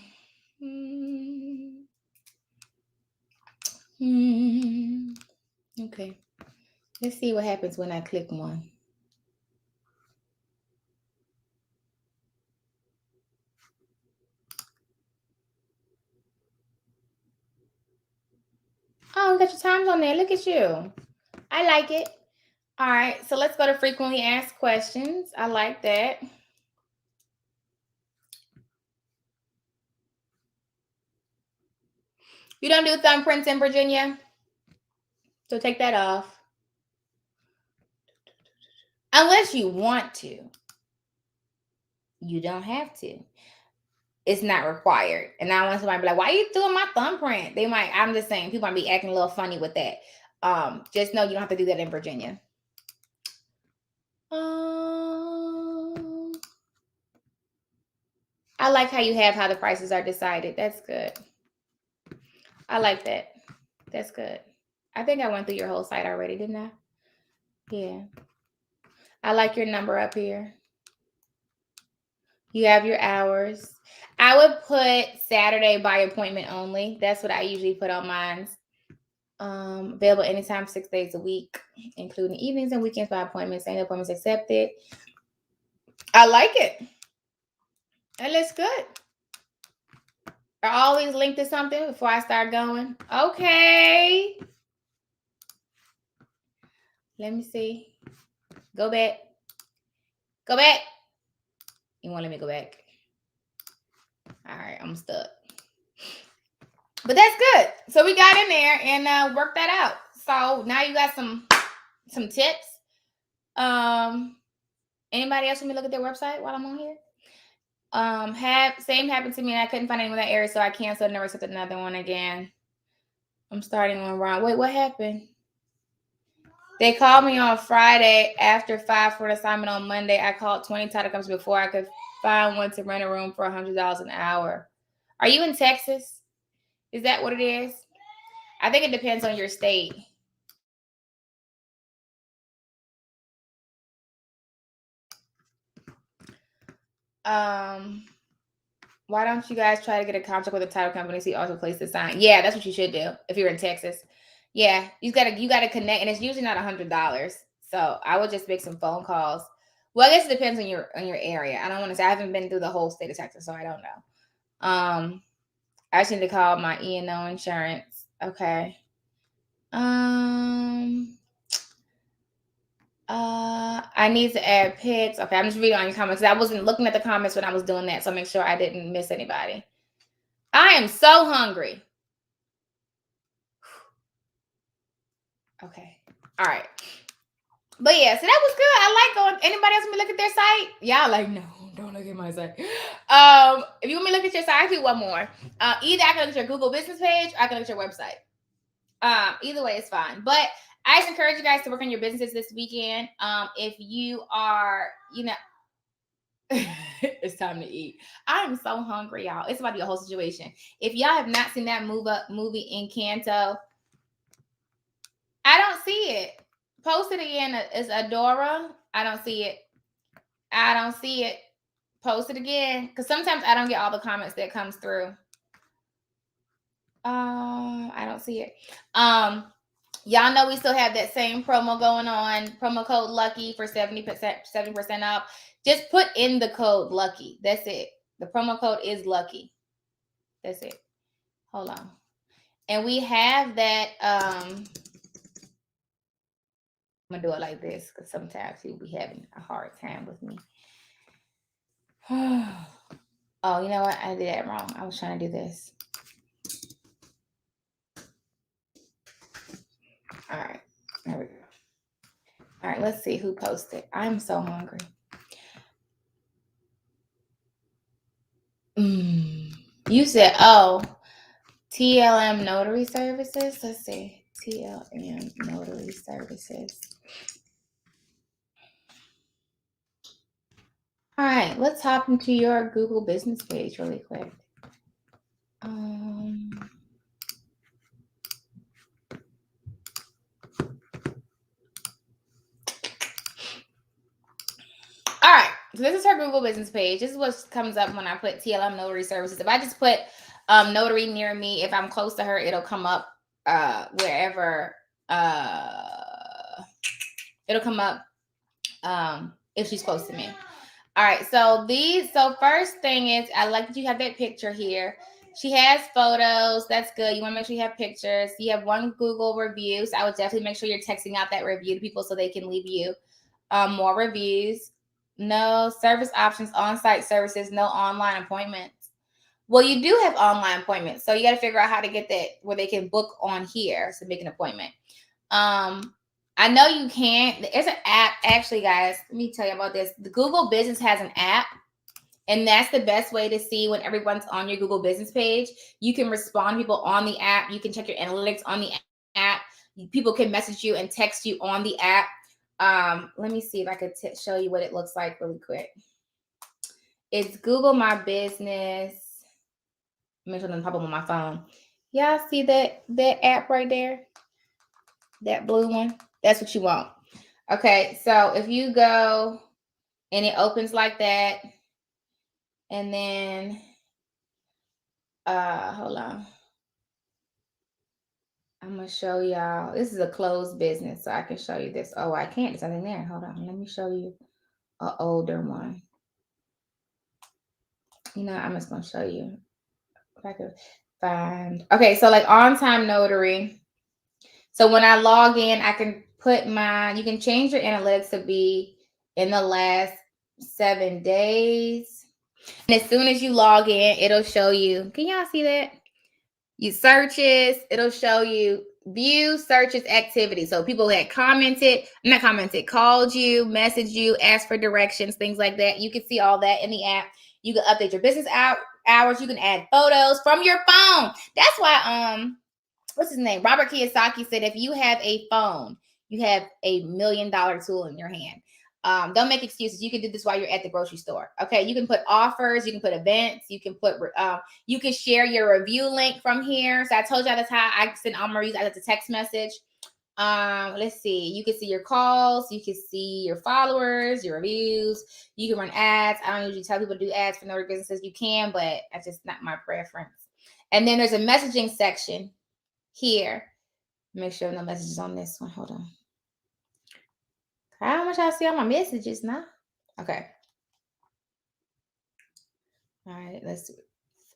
okay. Let's see what happens when I click one. Oh, got your times on there. Look at you. I like it. All right, so let's go to frequently asked questions. I like that. You don't do thumbprints in Virginia? So take that off. Unless you want to. You don't have to. It's not required. And I want somebody to be like, why are you doing my thumbprint? I'm just saying, people might be acting a little funny with that. Just know you don't have to do that in Virginia. I like how you have how the prices are decided. That's good. I like that. That's good. I think I went through your whole site already, didn't I? Yeah. I like your number up here. You have your hours. I would put Saturday by appointment only. That's what I usually put on mine. Available anytime, 6 days a week, including evenings and weekends by appointments. Any appointments accepted. I like it. That looks good. Are always linked to something before I start going? Okay. Let me see. Go back. Go back. You won't let me go back. All right, I'm stuck. But that's good. So we got in there and worked that out. So now you got some tips. Anybody else want me to look at their website while I'm on here? Same happened to me and I couldn't find anyone in that area, so I canceled and never accepted another one again. I'm starting one wrong. Wait, what happened? They called me on Friday after 5 for an assignment on Monday. I called 20 title companies before I could find one to rent a room for $100 an hour. Are you in Texas? Is that what it is? I think it depends on your state. Why don't you guys try to get a contract with a title company so you also place the sign? Yeah, that's what you should do if you're in Texas. Yeah, you gotta connect, and it's usually not $100. So I would just make some phone calls. Well, I guess it depends on your area. I don't want to say I haven't been through the whole state of Texas, so I don't know. I just need to call my E&O insurance. Okay. I need to add pics. Okay, I'm just reading on your comments. I wasn't looking at the comments when I was doing that, so make sure I didn't miss anybody. I am so hungry. Okay. All right. But yeah, so that was good. I like going. Anybody else want me to look at their site? Y'all like, no, don't look at my site. If you want me to look at your site, I'll do one more. Either I can look at your Google business page or I can look at your website. Either way is fine. But I just encourage you guys to work on your businesses this weekend. If you are, it's time to eat. I am so hungry, y'all. It's about to be a whole situation. If y'all have not seen that movie Encanto, I don't see it. Post it again. Is Adora? I don't see it. Post it again. Because sometimes I don't get all the comments that comes through. I don't see it. Y'all know we still have that same promo going on. Promo code LUCKY for 70% off. Just put in the code LUCKY. That's it. The promo code is LUCKY. That's it. Hold on. And we have that. I'm gonna do it like this because sometimes you'll be having a hard time with me. Oh, you know what? I did that wrong. I was trying to do this. All right. There we go. All right, let's see who posted. I'm so hungry. You said, TLM Notary Services. Let's see. TLM Notary Services. All right, let's hop into your Google business page really quick. All right, so this is her Google business page. This is what comes up when I put TLM Notary Services. If I just put notary near me, if I'm close to her, it'll come up wherever. It'll come up if she's close to me. All right, so first thing is, I like that you have that picture here. She has photos. That's good. You want to make sure you have pictures. You have one Google review. So I would definitely make sure you're texting out that review to people so they can leave you more reviews. No service options, on-site services, no online appointments. Well, you do have online appointments. So you got to figure out how to get that where they can book on here to make an appointment. I know you can't. There's an app, actually, guys. Let me tell you about this. The Google Business has an app, and that's the best way to see when everyone's on your Google Business page. You can respond to people on the app. You can check your analytics on the app. People can message you and text you on the app. Let me see if I could show you what it looks like really quick. It's Google My Business. Make sure it doesn't pop up on my phone. Y'all see that app right there? That blue one? That's what you want. Okay, so if you go and it opens like that, and then hold on. I'm gonna show y'all. This is a closed business, so I can show you this. Oh, I can't. There's nothing there. Hold on. Let me show you an older one. I'm just gonna show you if I could find. Okay, so like On Time Notary. So when I log in, I can put you can change your analytics to be in the last 7 days. And as soon as you log in, it'll show you. Can y'all see that? You searches, it'll show you view searches activity. So people had called you, messaged you, asked for directions, things like that. You can see all that in the app. You can update your business hours. You can add photos from your phone. That's why what's his name? Robert Kiyosaki said if you have a phone, you have $1 million tool in your hand. Don't make excuses. You can do this while you're at the grocery store. Okay, you can put offers, you can put events, you can put you can share your review link from here. So I told y'all that's how I send all my reviews out as a text message. Let's see. You can see your calls, you can see your followers, your reviews. You can run ads. I don't usually tell people to do ads for notary businesses. You can, but that's just not my preference. And then there's a messaging section here. Make sure no messages on this one. Hold on. How much I see all my messages now? Okay. All right, let's do it.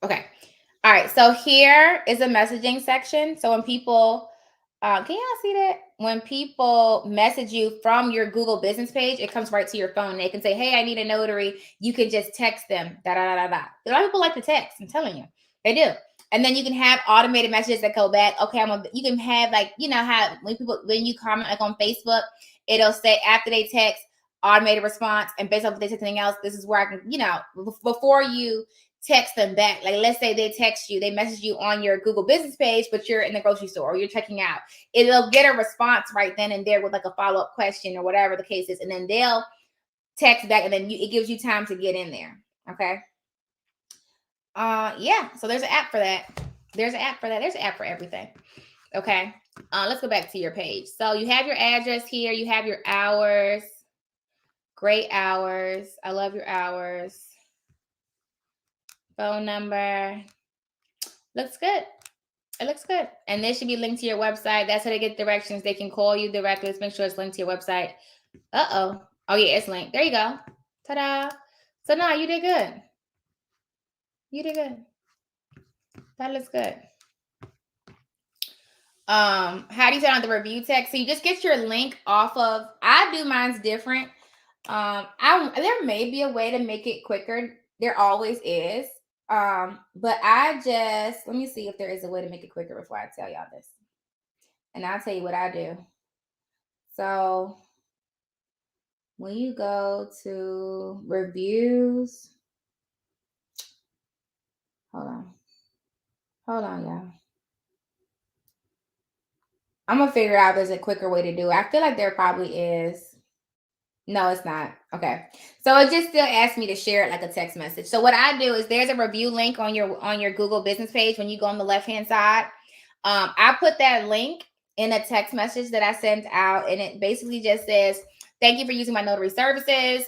Okay. All right, so here is a messaging section. So when people, can y'all see that? When people message you from your Google business page, it comes right to your phone. They can say, hey, I need a notary. You can just text them, da, da, da, da, da. A lot of people like to text, I'm telling you. They do. And then you can have automated messages that go back. Okay, you can have like, you know how when you comment like on Facebook, it'll say after they text, automated response, and based off if they say something else, this is where I can, you know, before you text them back. Like let's say they text you, they message you on your Google business page, but you're in the grocery store or you're checking out. It'll get a response right then and there with like a follow-up question or whatever the case is. And then they'll text back and then it gives you time to get in there. Okay. Yeah. So there's an app for that. There's an app for that. There's an app for everything. Okay. Let's go back to your page. So you have your address here. You have your hours. Great hours. I love your hours. Phone number. Looks good. It looks good. And this should be linked to your website. That's how they get directions. They can call you directly. Let's make sure it's linked to your website. Uh-oh. Oh, yeah, it's linked. There you go. Ta-da. So, no, you did good. You did good. That looks good. How do you send out the review text? So you just get your link off of, I do mine's different. There may be a way to make it quicker. There always is. But let me see if there is a way to make it quicker before I tell y'all this. And I'll tell you what I do. So when you go to reviews, hold on, y'all. I'm gonna figure out if there's a quicker way to do it. I feel like there probably is. No, it's not. Okay. So it just still asks me to share it like a text message. So what I do is there's a review link on your Google business page when you go on the left-hand side. I put that link in a text message that I sent out, and it basically just says, thank you for using my notary services.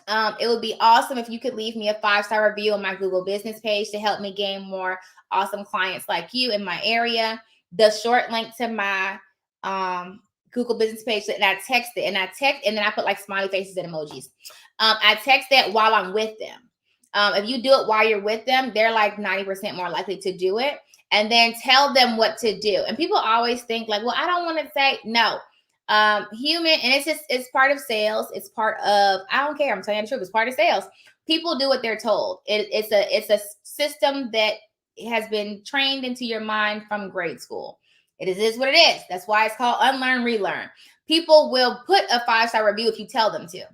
It would be awesome if you could leave me a 5-star review on my Google business page to help me gain more awesome clients like you in my area. The short link to my Google business page, and I text it, and then I put like smiley faces and emojis. I text that while I'm with them. If you do it while you're with them, they're like 90% more likely to do it. And then tell them what to do. And people always think like, well, I don't want to say no. Human, and it's part of sales. It's part of, I don't care. I'm telling you the truth. It's part of sales. People do what they're told. It's a system that has been trained into your mind from grade school. It is what it is. That's why it's called unlearn, relearn. People will put a 5-star review if you tell them to.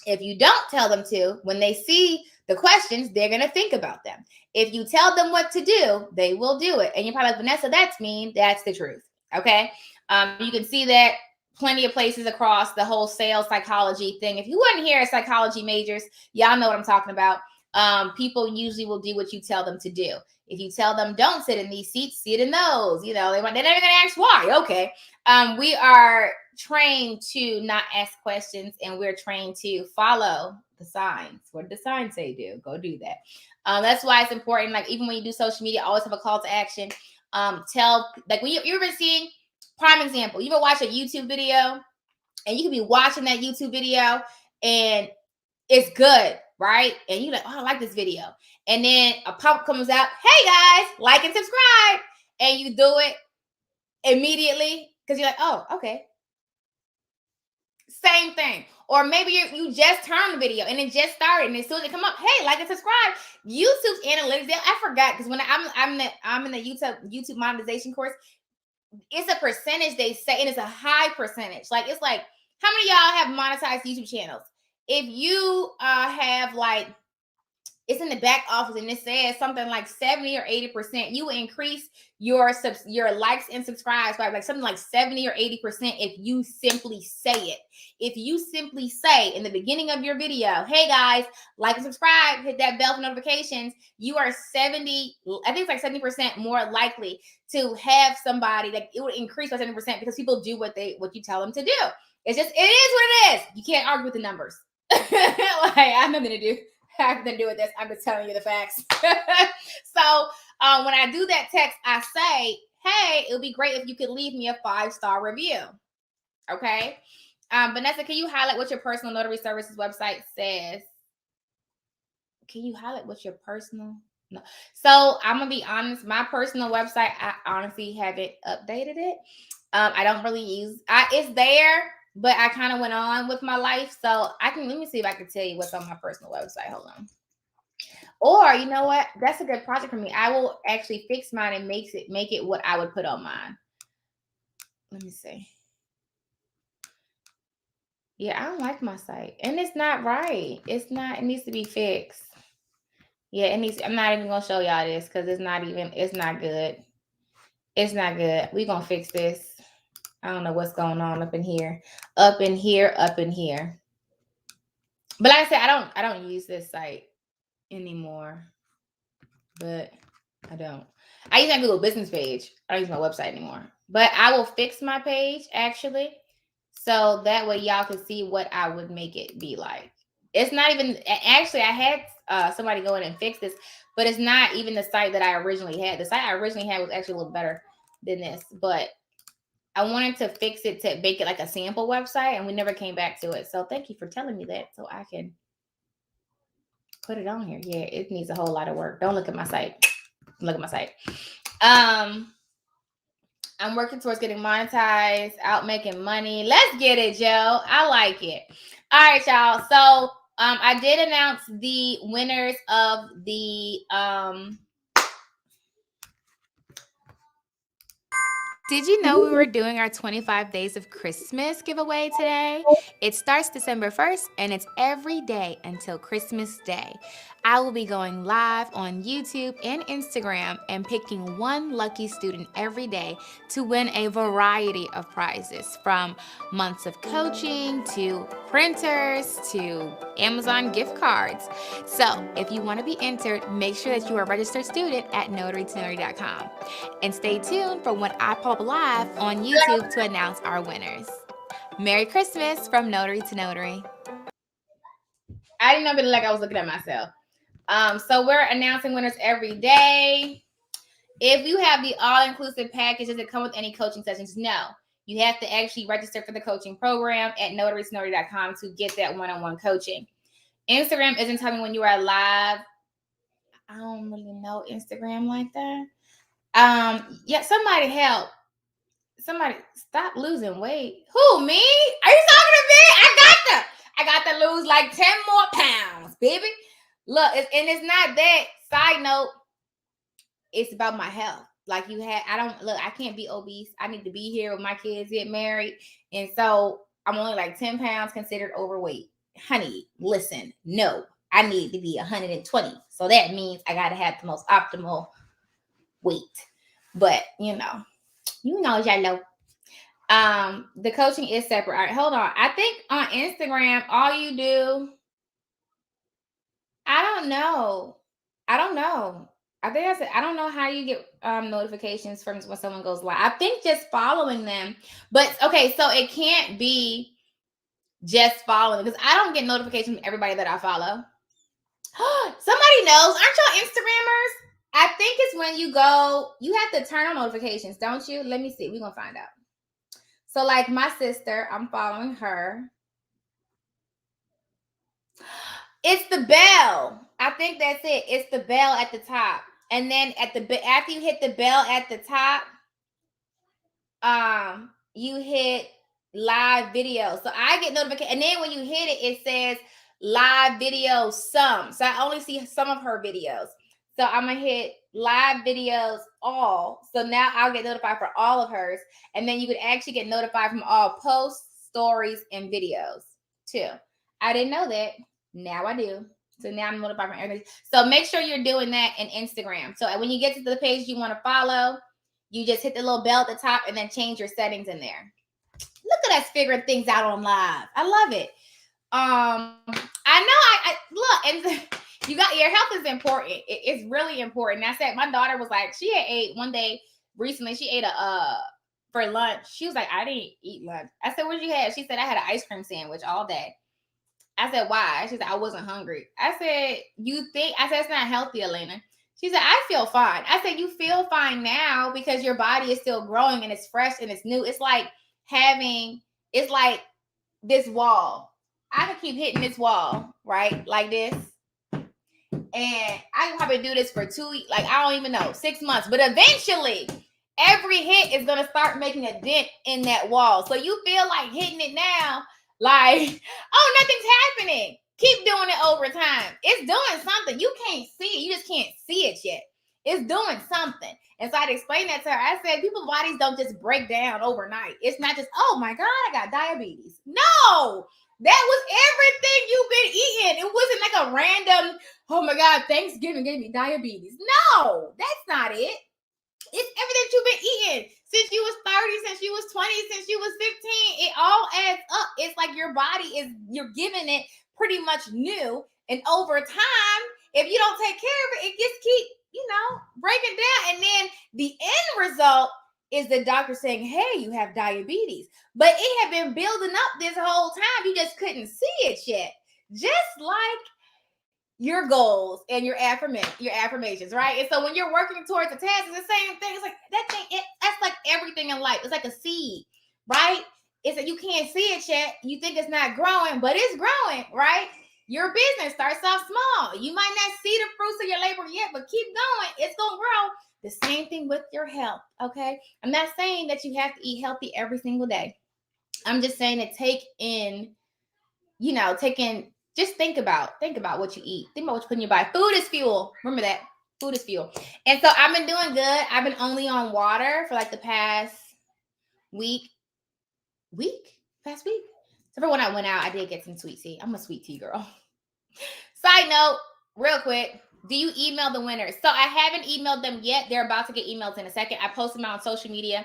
If you don't tell them to, when they see the questions, they're going to think about them. If you tell them what to do, they will do it. And you're probably like, Vanessa, that's mean. That's the truth. Okay. You can see that plenty of places across the whole sales psychology thing. If you weren't here as psychology majors, y'all know what I'm talking about. People usually will do what you tell them to do. If you tell them don't sit in these seats, sit in those. You know, they're never going to ask why. Okay. We are trained to not ask questions, and we're trained to follow the signs. What did the sign say do? Go do that. That's why it's important. Like even when you do social media, always have a call to action. Like when you're ever seeing, prime example, you ever watch a YouTube video and you can be watching that YouTube video and it's good, right? And you're like, oh, I like this video. And then a pop comes out, hey guys, like and subscribe. And you do it immediately because you're like, oh, okay. Same thing. Or maybe you just turned the video and it just started, and as soon as it come up, hey, like and subscribe. YouTube's analytics, I forgot, because when I'm in the YouTube monetization course, it's a percentage they say, and it's a high percentage. Like it's like, how many of y'all have monetized YouTube channels? If you have like, it's in the back office and it says something like 70 or 80%, you will increase your likes and subscribes by like something like 70 or 80% if you simply say it. If you simply say in the beginning of your video, hey guys, like and subscribe, hit that bell for notifications, you are 70, I think it's like 70% more likely to have somebody, like it would increase by 70% because people do what you tell them to do. It is what it is. You can't argue with the numbers. Like I have nothing to do. I have nothing to do with this. I'm just telling you the facts. So when I do that text, I say, hey, it would be great if you could leave me a 5-star review. Okay. Vanessa, can you highlight what your personal notary services website says? Can you highlight what your personal No. So I'm gonna be honest. My personal website, I honestly haven't updated it. I don't really use. It's there, but I kind of went on with my life. So let me see if I can tell you what's on my personal website. Hold on. Or you know what? That's a good project for me. I will actually fix mine and make it what I would put on mine. Let me see. Yeah, I don't like my site. And it's not right. It's not, it needs to be fixed. Yeah, it needs, I'm not even gonna show y'all this because it's not good. It's not good. We're gonna fix this. I don't know what's going on up in here. Up in here. But like I said, I don't use this site anymore. But I don't. I use my Google business page. I don't use my website anymore. But I will fix my page actually. So that way y'all can see what I would make it be like. It's not even, actually, I had somebody go in and fix this, but it's not even the site that I originally had. The site I originally had was actually a little better than this, but I wanted to fix it to make it like a sample website, and we never came back to it. So thank you for telling me that so I can put it on here. Yeah, it needs a whole lot of work. Don't look at my site. Look at my site. I'm working towards getting monetized, out making money. Let's get it, Joe. I like it. All right, y'all. So I did announce the winners of the Did you know we were doing our 25 Days of Christmas giveaway today? It starts December 1st and it's every day until Christmas Day. I will be going live on YouTube and Instagram and picking one lucky student every day to win a variety of prizes, from months of coaching to printers to Amazon gift cards. So if you want to be entered, make sure that you are a registered student at notarytonotary.com. And stay tuned for when I pop live on YouTube to announce our winners. Merry Christmas from Notary to Notary. I didn't know, like I was looking at myself. So we're announcing winners every day. If you have the all-inclusive package, does it come with any coaching sessions? No. You have to actually register for the coaching program at notarytonotary.com to get that one-on-one coaching. Instagram isn't telling me when you are live. I don't really know Instagram like that. Yeah, somebody help. Somebody stop losing weight. Who, me? Are you talking to me? I got to lose like 10 more pounds, baby. Look, and it's not that. Side note, it's about my health. Like I can't be obese. I need to be here when my kids get married. And so I'm only like 10 pounds considered overweight. Honey, listen, no, I need to be 120. So that means I got to have the most optimal weight. But, y'all know. The coaching is separate. All right, hold on. I think on Instagram, all you do, I don't know. I think I said, I don't know how you get notifications from when someone goes live. I think just following them. But okay, so it can't be just following, because I don't get notifications from everybody that I follow. Somebody knows. Aren't y'all Instagrammers? I think it's when you have to turn on notifications, don't you? Let me see. We're going to find out. So like my sister, I'm following her. It's the bell. I think that's it. It's the bell at the top. And then after you hit the bell at the top, you hit live video. So I get notification. And then when you hit it, it says live video some. So I only see some of her videos. So I'm going to hit live videos all. So now I'll get notified for all of hers. And then you could actually get notified from all posts, stories, and videos too. I didn't know that. Now I do. So now I'm notified from everything. So make sure you're doing that in Instagram. So when you get to the page you want to follow, you just hit the little bell at the top and then change your settings in there. Look at us figuring things out on live. I love it. I know I look, and you got your health is important. It's really important. I said my daughter was like, she had ate one day recently. She ate for lunch. She was like, I didn't eat lunch. I said, what did you have? She said, I had an ice cream sandwich all day. I said, why? She said, I wasn't hungry. I said, I said, it's not healthy, Elena. She said, I feel fine. I said, you feel fine now because your body is still growing and it's fresh and it's new. It's like this wall. I could keep hitting this wall, right? Like this. And I can probably do this for 2 weeks, like I don't even know, 6 months. But eventually, every hit is gonna start making a dent in that wall. So you feel like hitting it now, like, oh, nothing's happening. Keep doing it over time. It's doing something. You can't see it. You just can't see it yet. It's doing something. And so I'd explain that to her. I said, people's bodies don't just break down overnight. It's not just, oh my God, I got diabetes. No, that was everything you've been eating. It wasn't like a random, oh my God, Thanksgiving gave me diabetes. No, that's not it. It's everything you've been eating since you was 30, since you was 20, since you was 15. It all adds up. It's like your body you're giving it pretty much new. And over time, if you don't take care of it, it just keep, breaking down. And then the end result is the doctor saying, hey, you have diabetes. But it had been building up this whole time. You just couldn't see it yet. Just like your goals and your affirmations, right? And so when you're working towards a task, it's the same thing. It's like that thing, that's like everything in life. It's like a seed, right? It's that you can't see it yet. You think it's not growing, but it's growing, right? Your business starts off small. You might not see the fruits of your labor yet, but keep going. It's going to grow. The same thing with your health, okay? I'm not saying that you have to eat healthy every single day. I'm just saying to just think about what you eat. Think about what you put in your body. Food is fuel. Remember that. Food is fuel. And so I've been doing good. I've been only on water for like the past week. So for when I went out, I did get some sweet tea. I'm a sweet tea girl. Side note, real quick. Do you email the winners? So I haven't emailed them yet. They're about to get emails in a second. I post them out on social media.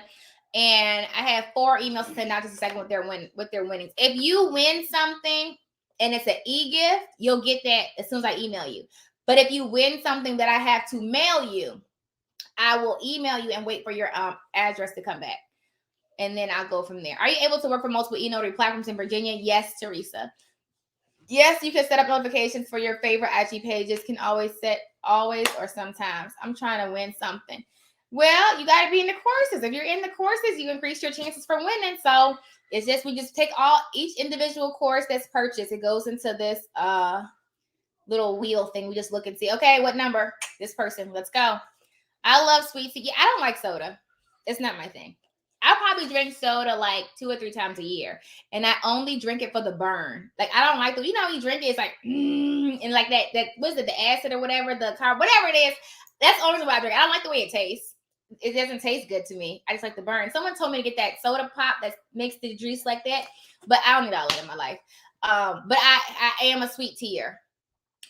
And I have 4 emails to send out just a second with their winnings. If you win something and it's an e-gift, you'll get that as soon as I email you. But if you win something that I have to mail you, I will email you and wait for your address to come back. And then I'll go from there. Are you able to work for multiple e-notary platforms in Virginia? Yes, Teresa. Yes, you can set up notifications for your favorite IG pages. Can always or sometimes. I'm trying to win something. Well, you got to be in the courses. If you're in the courses, you increase your chances for winning. So it's just, we just take each individual course that's purchased. It goes into this little wheel thing. We just look and see, okay, what number? This person, let's go. I love sweet tea. Yeah, I don't like soda. It's not my thing. I probably drink soda like 2 or 3 times a year. And I only drink it for the burn. Like, I don't like you drink it, it's like, and like that, what is it, the acid or whatever, the carb, whatever it is. That's the only reason why I drink it. I don't like the way it tastes. It doesn't taste good to me. I just like the burn. Someone told me to get that soda pop that makes the juice like that, but I don't need all of it in my life. But I am a sweet teaer.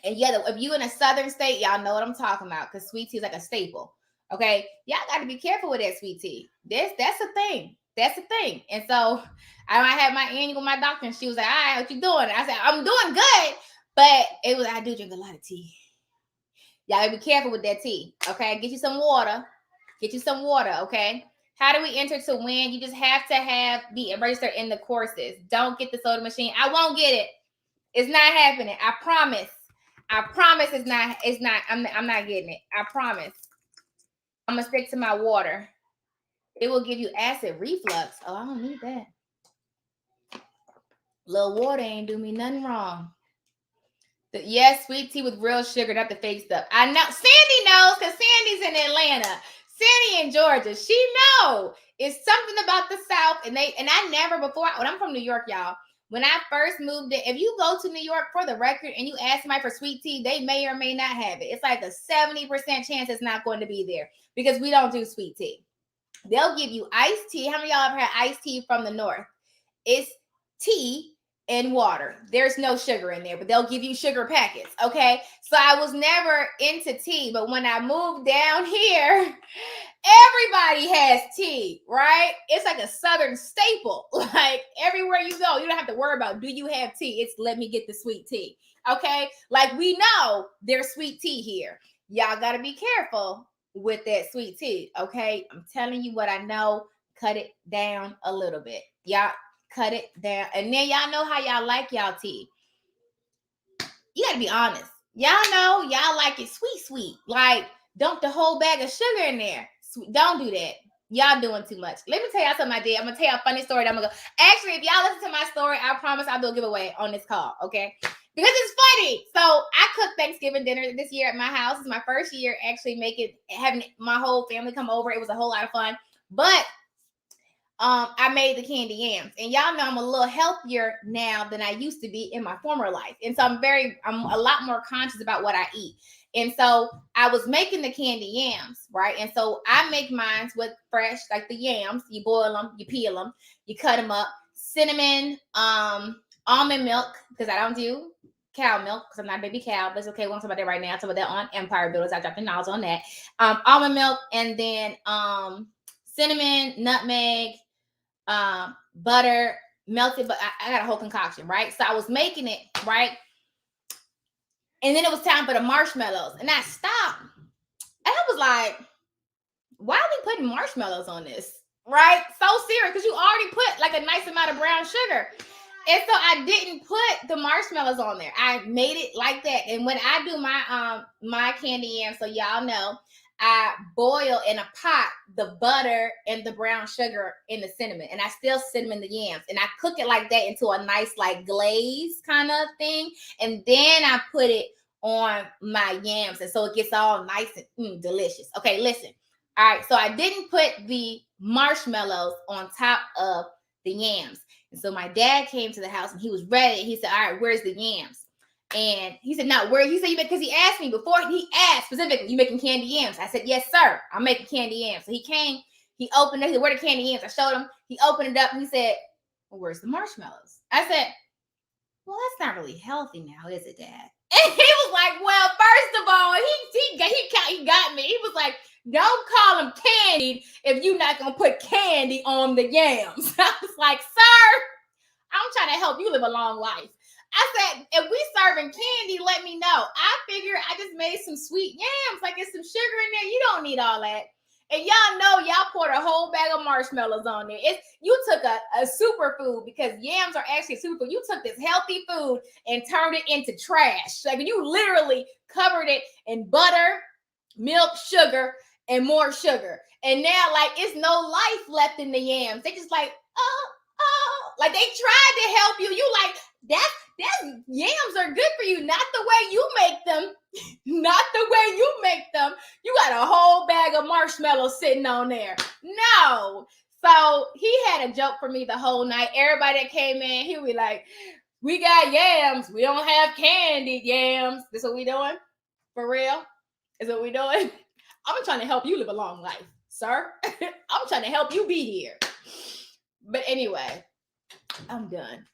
And yeah, if you in a southern state, y'all know what I'm talking about, because sweet tea is like a staple. Okay, y'all got to be careful with that sweet tea. That's a thing. That's a thing. And so I had my annual with my doctor, and she was like, "All right, what you doing?" I said, "I'm doing good," but I do drink a lot of tea. Y'all gotta be careful with that tea. Okay, get you some water. Okay. How do we enter to win? You just have to be registered in the courses. Don't get the soda machine. I won't get it. It's not happening. I promise. It's not. I'm not getting it. I promise. I'm gonna stick to my water. It will give you acid reflux. Oh, I don't need that. Little water ain't do me nothing wrong. Yes, sweet tea with real sugar, not the fake stuff. I know. Sandy knows, because Sandy's in Atlanta. Sandy in Georgia. She know. It's something about the South. And I never before, when I'm from New York, y'all, when I first moved in, if you go to New York, for the record, and you ask somebody for sweet tea, they may or may not have it. It's like a 70% chance it's not going to be there, because we don't do sweet tea. They'll give you iced tea. How many of y'all ever had iced tea from the North? It's tea and water. There's no sugar in there, but they'll give you sugar packets. Okay. So I was never into tea, but when I moved down here, everybody has tea, right? It's like a Southern staple. Like everywhere you go, you don't have to worry about, do you have tea? It's let me get the sweet tea. Okay. Like we know there's sweet tea here. Y'all got to be careful with that sweet tea. Okay. I'm telling you what I know. Cut it down a little bit. Y'all cut it down. And then y'all know how y'all like y'all tea. You got to be honest. Y'all know y'all like it sweet. Like dump the whole bag of sugar in there. Don't do that. Y'all doing too much. Let me tell y'all something I did. I'm going to tell you a funny story. Actually, if y'all listen to my story, I promise I'll do a giveaway on this call. Okay. Because it's ready. So I cooked Thanksgiving dinner this year at my house. It's my first year actually having my whole family come over. It was a whole lot of fun. But I made the candy yams, and y'all know I'm a little healthier now than I used to be in my former life. And so I'm a lot more conscious about what I eat. And so I was making the candy yams, right? And so I make mine with fresh, like the yams. You boil them, you peel them, you cut them up. Cinnamon, almond milk, because I don't do cow milk because I'm not a baby cow, but it's okay. We won't talk about that right now. I'll talk about that on Empire Builders. I dropped the knowledge on that. Almond milk, and then cinnamon, nutmeg, butter, melted, but I got a whole concoction, right? So I was making it, right? And then it was time for the marshmallows. And I stopped. And I was like, why are we putting marshmallows on this? Right? So serious, because you already put like a nice amount of brown sugar. And so I didn't put the marshmallows on there. I made it like that. And when I do my candy yams, so y'all know, I boil in a pot the butter and the brown sugar and the cinnamon. And I still cinnamon the yams. And I cook it like that into a nice like glaze kind of thing. And then I put it on my yams. And so it gets all nice and delicious. Okay, listen. All right, so I didn't put the marshmallows on top of the yams. And so my dad came to the house and he was ready. He said, all right, where's the yams? And he said, no, where? He said, because he asked me before, he asked specifically, you making candy yams? I said, yes, sir, I'm making candy yams. So he came, he opened it, he said, where are the candy yams? I showed him, he opened it up and he said, well, where's the marshmallows? I said, well, that's not really healthy now, is it, Dad? And he was like, well, first of all, he got me. He was like, don't call them candied if you're not going to put candy on the yams. I was like, sir, I'm trying to help you live a long life. I said, if we serving candy, let me know. I figure I just made some sweet yams. Like, it's some sugar in there. You don't need all that. And y'all know, y'all poured a whole bag of marshmallows on there. You took a superfood, because yams are actually a superfood. You took this healthy food and turned it into trash. Like, you literally covered it in butter, milk, sugar, and more sugar. And now, like, it's no life left in the yams. They just like, like they tried to help you. You like, that yams are good for you, not the way you make them. Not the way you make them. You got a whole bag of marshmallows sitting on there. No. So he had a joke for me the whole night. Everybody that came in, he would be like, we got yams. We don't have candied yams. This what we doing? For real? Is what we doing? I'm trying to help you live a long life, sir. I'm trying to help you be here. But anyway, I'm done.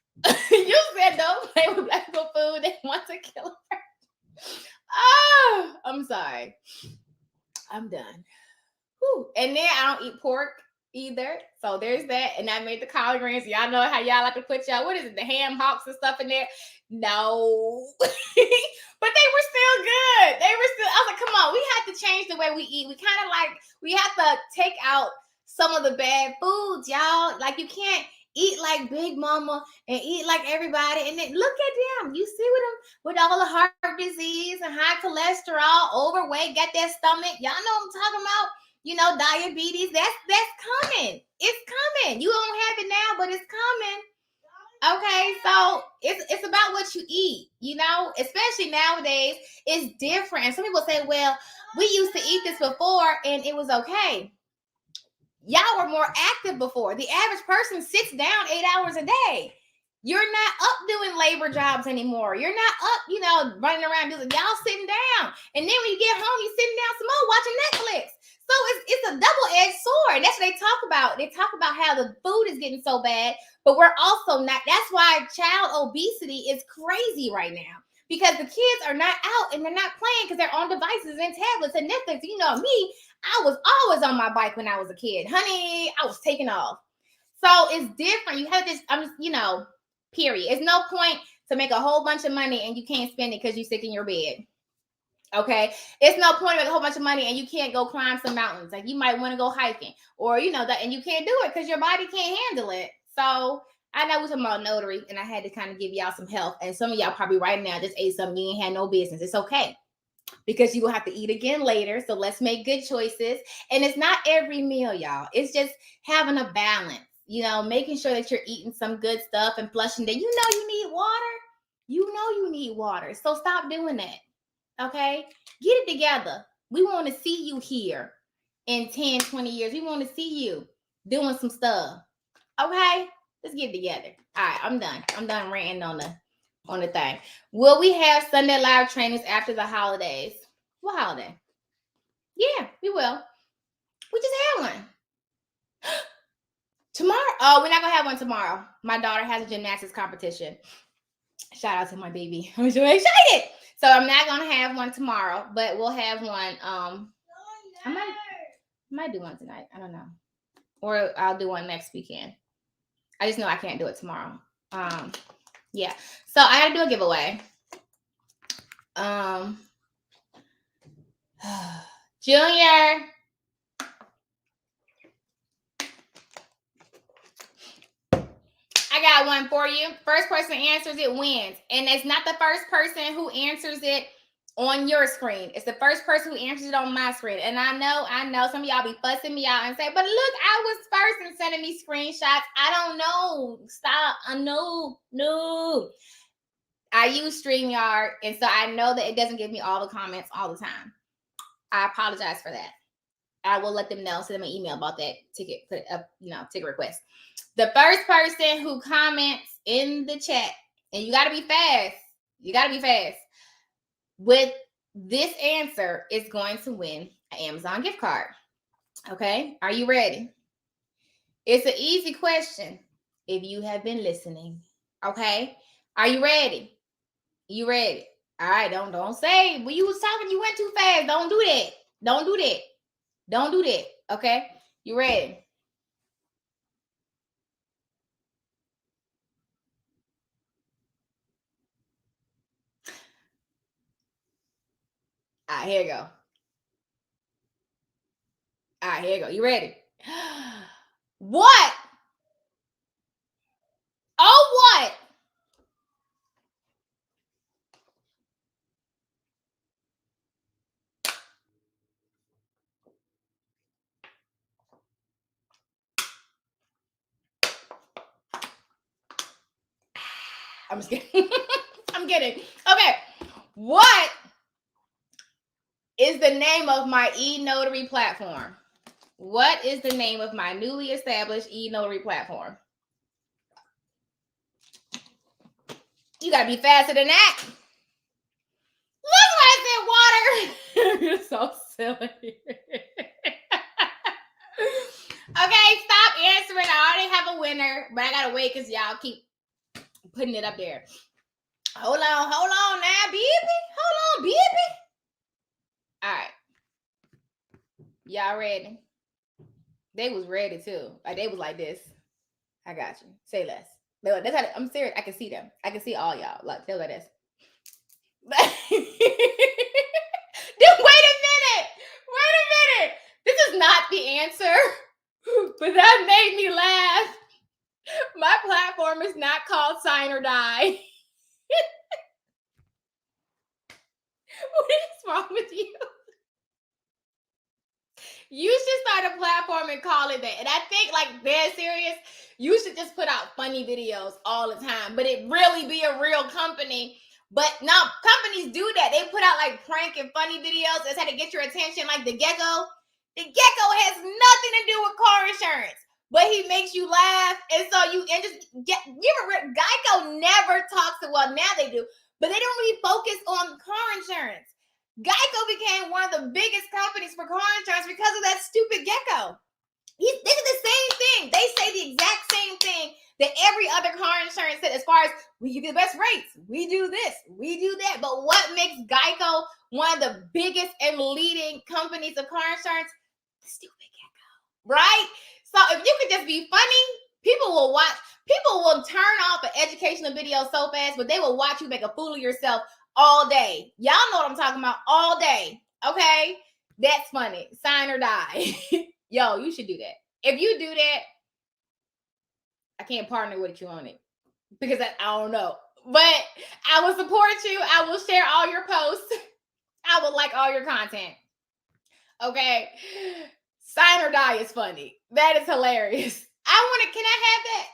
You said don't play with black people food. They want to kill her. Oh, I'm sorry. I'm done. Whew. And then I don't eat pork either. So there's that. And I made the collard greens. Y'all know how y'all like to put what is it? The ham hocks and stuff in there. No. But they were still good. I was like, come on, we have to change the way we eat. We have to take out some of the bad foods, y'all. Like, you can't eat like Big Mama and eat like everybody. And then look at them. You see with all the heart disease and high cholesterol, overweight, got that stomach. Y'all know what I'm talking about. You know, diabetes. That's coming. It's coming. You don't have it now, but it's coming. Okay, so it's about what you eat, you know, especially nowadays. It's different. And some people say, well, we used to eat this before and it was okay. Y'all were more active before. The average person sits down 8 hours a day. You're not up doing labor jobs anymore. You're not up, running around doing. Y'all sitting down. And then when you get home, you're sitting down some more watching Netflix. So it's a double-edged sword. That's what they talk about. They talk about how the food is getting so bad, but we're also not. That's why child obesity is crazy right now, because the kids are not out and they're not playing because they're on devices and tablets and Netflix. You know me, I was always on my bike when I was a kid. Honey, I was taking off. So it's different. You have this, period. It's no point to make a whole bunch of money and you can't spend it because you're sick in your bed. Okay, it's no point to make a whole bunch of money and you can't go climb some mountains. Like, you might want to go hiking, or that, and you can't do it because your body can't handle it. So I know we're talking about Notary, and I had to kind of give y'all some help. And some of y'all probably right now just ate something you ain't had no business. It's okay, because you will have to eat again later. So let's make good choices. And it's not every meal, y'all. It's just having a balance. Making sure that you're eating some good stuff and flushing that. You need water. You know you need water. So stop doing that. Okay? Get it together. We want to see you here in 10, 20 years. We want to see you doing some stuff. Okay? Let's get it together. All right, I'm done. I'm done ranting on the thing. Will we have Sunday live trainings after the holidays? What holiday? Yeah, we will. We just had one. Tomorrow? Oh, we're not gonna have one tomorrow. My daughter has a gymnastics competition. Shout out to my baby. I'm so excited. So I'm not gonna have one tomorrow, but we'll have one. I might do one tonight. I don't know. Or I'll do one next weekend. I just know I can't do it tomorrow. Yeah. So I gotta do a giveaway. Junior. I got one for you. First person answers it wins. And it's not the first person who answers it on your screen. It's the first person who answers it on my screen. And I know some of y'all be fussing me out and say, but look, I was first and sending me screenshots. I don't know. Stop. I know. No. I use StreamYard, and so I know that it doesn't give me all the comments all the time. I apologize for that. I will let them know, send them an email about that ticket, put it up, ticket request. The first person who comments in the chat, and you got to be fast. You got to be fast. With this answer is going to win an Amazon gift card. Okay? Are you ready? It's an easy question if you have been listening. Okay? Are you ready? You ready? All right, don't say when you was talking, you went too fast. Don't do that. Don't do that. Don't do that. Okay? You ready? All right, here you go. All right, here you go. You ready? What? Oh, what? I'm just kidding. I'm kidding. Okay. What is the name of my e-notary platform? What is the name of my newly established e-notary platform? You got to be faster than that. Look what I said, water. You're so silly. Okay, stop answering. I already have a winner, but I got to wait because y'all keep putting it up there. Hold on now, baby. Hold on, baby. All right. Y'all ready? They was ready too. Like they was like this. I got you. Say less. That's how I'm serious. I can see them. I can see all y'all. Like they like this. Dude, wait a minute. This is not the answer, but that made me laugh. My platform is not called Sign or Die. What is wrong with you? You should start a platform and call it that. And I think, like, dead serious, you should just put out funny videos all the time, but it really be a real company. But no, companies do that. They put out like prank and funny videos. That's how to get your attention. Like the Gecko. The Gecko has nothing to do with car insurance, but he makes you laugh. And so Geico never talks to, well, now they do, but they don't really focus on car insurance. Geico became one of the biggest companies for car insurance because of that stupid Gecko. They do the same thing. They say the exact same thing that every other car insurance said, as far as we give you the best rates, we do this, we do that. But what makes Geico one of the biggest and leading companies of car insurance? The stupid Gecko, right? So if you could just be funny, people will watch. People will turn off an educational video so fast, but they will watch you make a fool of yourself all day. Y'all know what I'm talking about. All day. Okay? That's funny. Sign or die. Yo, you should do that. If you do that, I can't partner with you on it because I don't know. But I will support you. I will share all your posts. I will like all your content. Okay? Sign or die is funny. That is hilarious. Can I have that?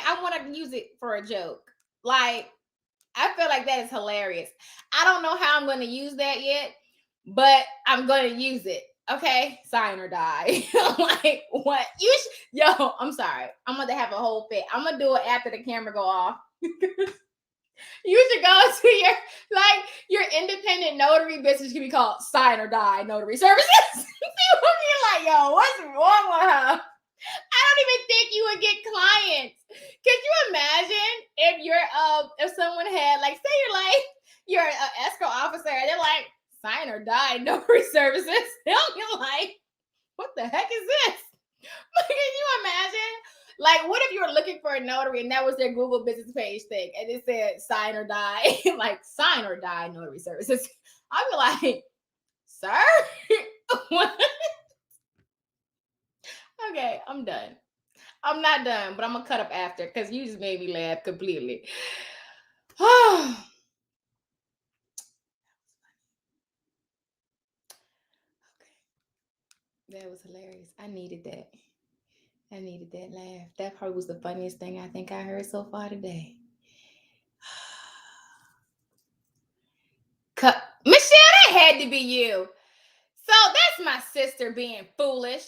I want to use it for a joke. Like, I feel like that is hilarious. I don't know how I'm going to use that yet, but I'm going to use it. Okay, sign or die. Like what? Yo, I'm sorry. I'm going to have a whole fit. I'm going to do it after the camera go off. You should go to your independent notary business can be called Sign or Die Notary Services. People be like, yo, what's wrong with her? I don't even think you would get clients. Could you imagine if someone had like, say you're an escrow officer and they're like, Sign or Die Notary Services. They'll be like, what the heck is this? Can you imagine? Like, what if you were looking for a notary and that was their Google business page thing and it said Sign or Die, like Sign or Die Notary Services? I'd be like, sir? What? Okay, I'm done. I'm not done, but I'm going to cut up after because you just made me laugh completely. Okay. That was hilarious. I needed that. I needed that laugh. That probably was the funniest thing I think I heard so far today. Michelle, that had to be you. So that's my sister being foolish.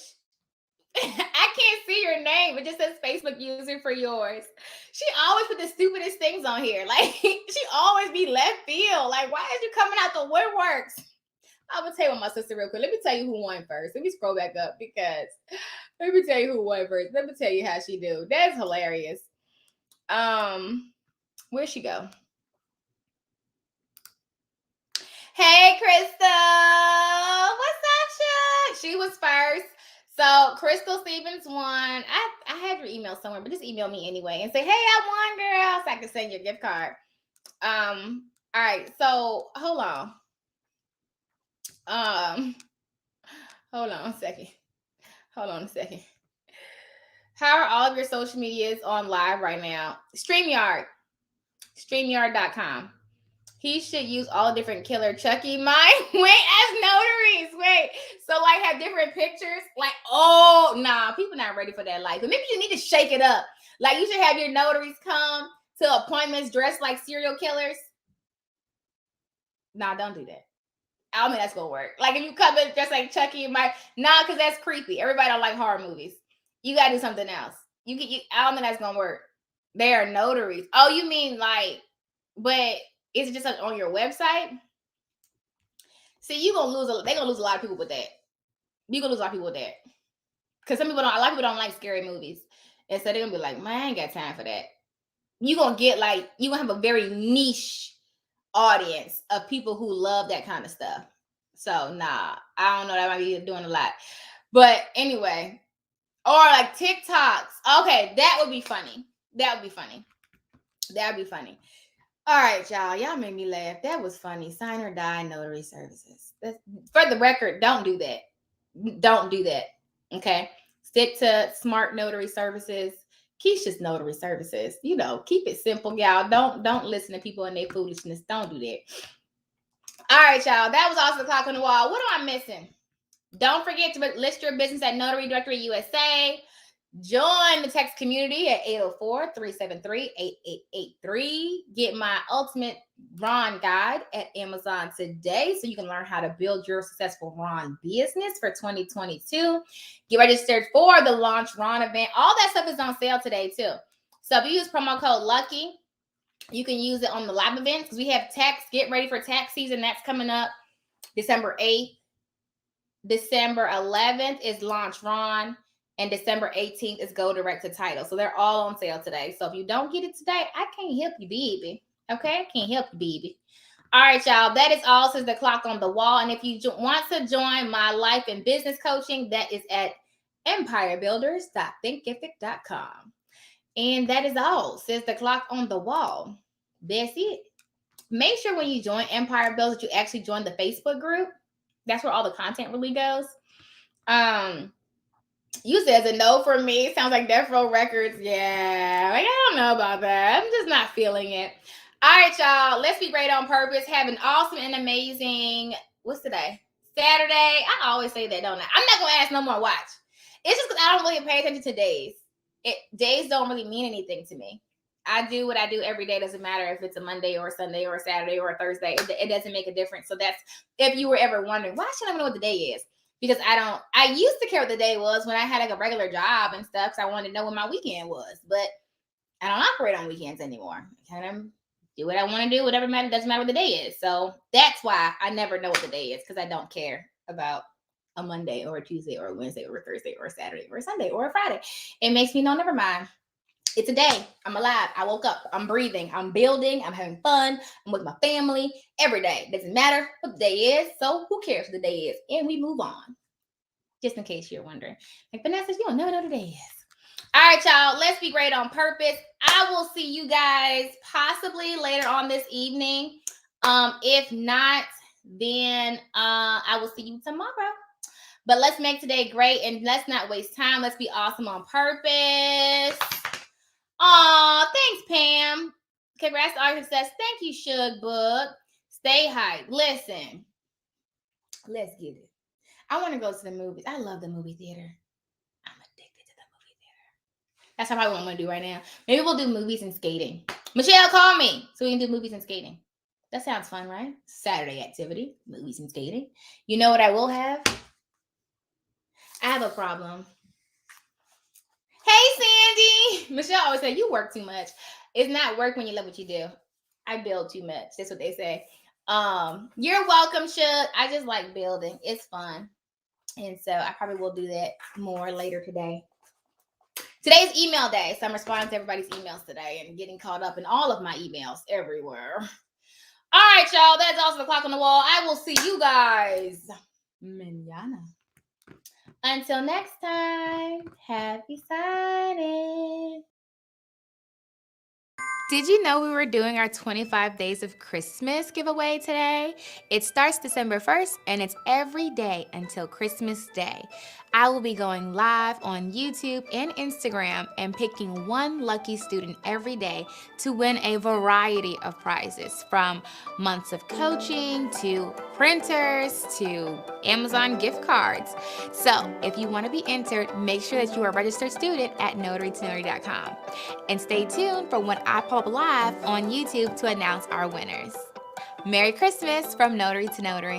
I can't see your name. It just says Facebook user for yours. She always put the stupidest things on here. Like, she always be left field. Like, why is you coming out the woodworks? I'm going to tell you what my sister real quick. Let me tell you who won first. Let me scroll back up because let me tell you who won first. Let me tell you how she do. That's hilarious. Where'd she go? Hey, Crystal. What's up, Chuck? She was first. So Crystal Stevens won. I had your email somewhere, but just email me anyway and say, hey, I won, girl, so I can send you a gift card. All right. So hold on. Hold on a second. How are all of your social medias on live right now? StreamYard.com. He should use all different killer Chucky mine. Wait, as notaries. Wait. So like have different pictures. Like, oh, nah, people not ready for that life. But maybe you need to shake it up. Like you should have your notaries come to appointments dressed like serial killers. Nah, don't do that. I don't think that's gonna work. Like if you come in just like Chucky and Mike, nah, because that's creepy. Everybody don't like horror movies. You gotta do something else. I don't think that's gonna work. They are notaries. Oh, you mean like, but is it just like on your website? See, they're gonna lose a lot of people with that. You're gonna lose a lot of people with that. Because a lot of people don't like scary movies. And so they're gonna be like, man, I ain't got time for that. You're gonna have a very niche audience of people who love that kind of stuff. So nah, I don't know, that might be doing a lot. But anyway, or like TikToks. Okay, that would be funny. All right, y'all. Y'all made me laugh. That was funny. Sign or Die Notary Services. For the record, don't do that. Don't do that. Okay? Stick to Smart Notary Services. Keisha's Notary Services. You know, keep it simple, y'all. Don't listen to people and their foolishness. Don't do that. All right, y'all. That was also the clock on the wall. What am I missing? Don't forget to list your business at Notary Directory USA. Join the text community at 804-373-8883. Get my ultimate Ron guide at Amazon today so you can learn how to build your successful Ron business for 2022. Get registered for the Launch Ron event. All that stuff is on sale today too. So if you use promo code LUCKY, you can use it on the live events because we have tax. Get ready for tax season. That's coming up December 8th. December 11th is Launch Ron. And December 18th is Go Direct to Title. So they're all on sale today. So if you don't get it today, I can't help you, baby. Okay? I can't help you, baby. All right, y'all. That is all since the clock on the wall. And if you want to join my life and business coaching, that is at empirebuilders.thinkific.com. And that is all since the clock on the wall. That's it. Make sure when you join Empire Builders that you actually join the Facebook group. That's where all the content really goes. You said a no for me. Sounds like Death Row Records. Yeah, like, I don't know about that. I'm just not feeling it. All right, y'all. Let's be great on purpose. Have an awesome and amazing, what's today? Saturday. I always say that, don't I? I'm not going to ask no more watch. It's just because I don't really pay attention to days. Days don't really mean anything to me. I do what I do every day. Doesn't matter if it's a Monday or a Sunday or a Saturday or a Thursday. It doesn't make a difference. So that's, if you were ever wondering, why should I know what the day is? Because I used to care what the day was when I had like a regular job and stuff, because I wanted to know what my weekend was. But I don't operate on weekends anymore. I kind of do what I want to do, whatever matter, doesn't matter what the day is. So that's why I never know what the day is, because I don't care about a Monday or a Tuesday or a Wednesday or a Thursday or a Saturday or a Sunday or a Friday. It makes me know, never mind. It's a day. I'm alive. I woke up. I'm breathing. I'm building. I'm having fun. I'm with my family every day. Doesn't matter what the day is. So who cares what the day is? And we move on. Just in case you're wondering. Like Vanessa, you don't never know what the day is. All right, y'all. Let's be great on purpose. I will see you guys possibly later on this evening. If not, then I will see you tomorrow. But let's make today great and let's not waste time. Let's be awesome on purpose. Aw, thanks, Pam. Congrats to our success. Thank you, Shug Book. Stay hyped. Listen, let's get it. I want to go to the movies. I love the movie theater. I'm addicted to the movie theater. That's probably what I'm going to do right now. Maybe we'll do movies and skating. Michelle, call me so we can do movies and skating. That sounds fun, right? Saturday activity, movies and skating. You know what I will have? I have a problem. Hey, Sandy. Michelle always said, you work too much. It's not work when you love what you do. I build too much. That's what they say. You're welcome, Shug. I just like building. It's fun. And so I probably will do that more later today. Today's email day. So I'm responding to everybody's emails today and getting caught up in all of my emails everywhere. All right, y'all. That's also the clock on the wall. I will see you guys mañana. Until next time, happy signing. Did you know we were doing our 25 Days of Christmas giveaway today? It starts December 1st and it's every day until Christmas Day. I will be going live on YouTube and Instagram and picking one lucky student every day to win a variety of prizes, from months of coaching to printers to Amazon gift cards. So if you want to be entered, make sure that you are a registered student at notarytonotary.com. And stay tuned for when I pop up live on YouTube to announce our winners. Merry Christmas from Notary to Notary.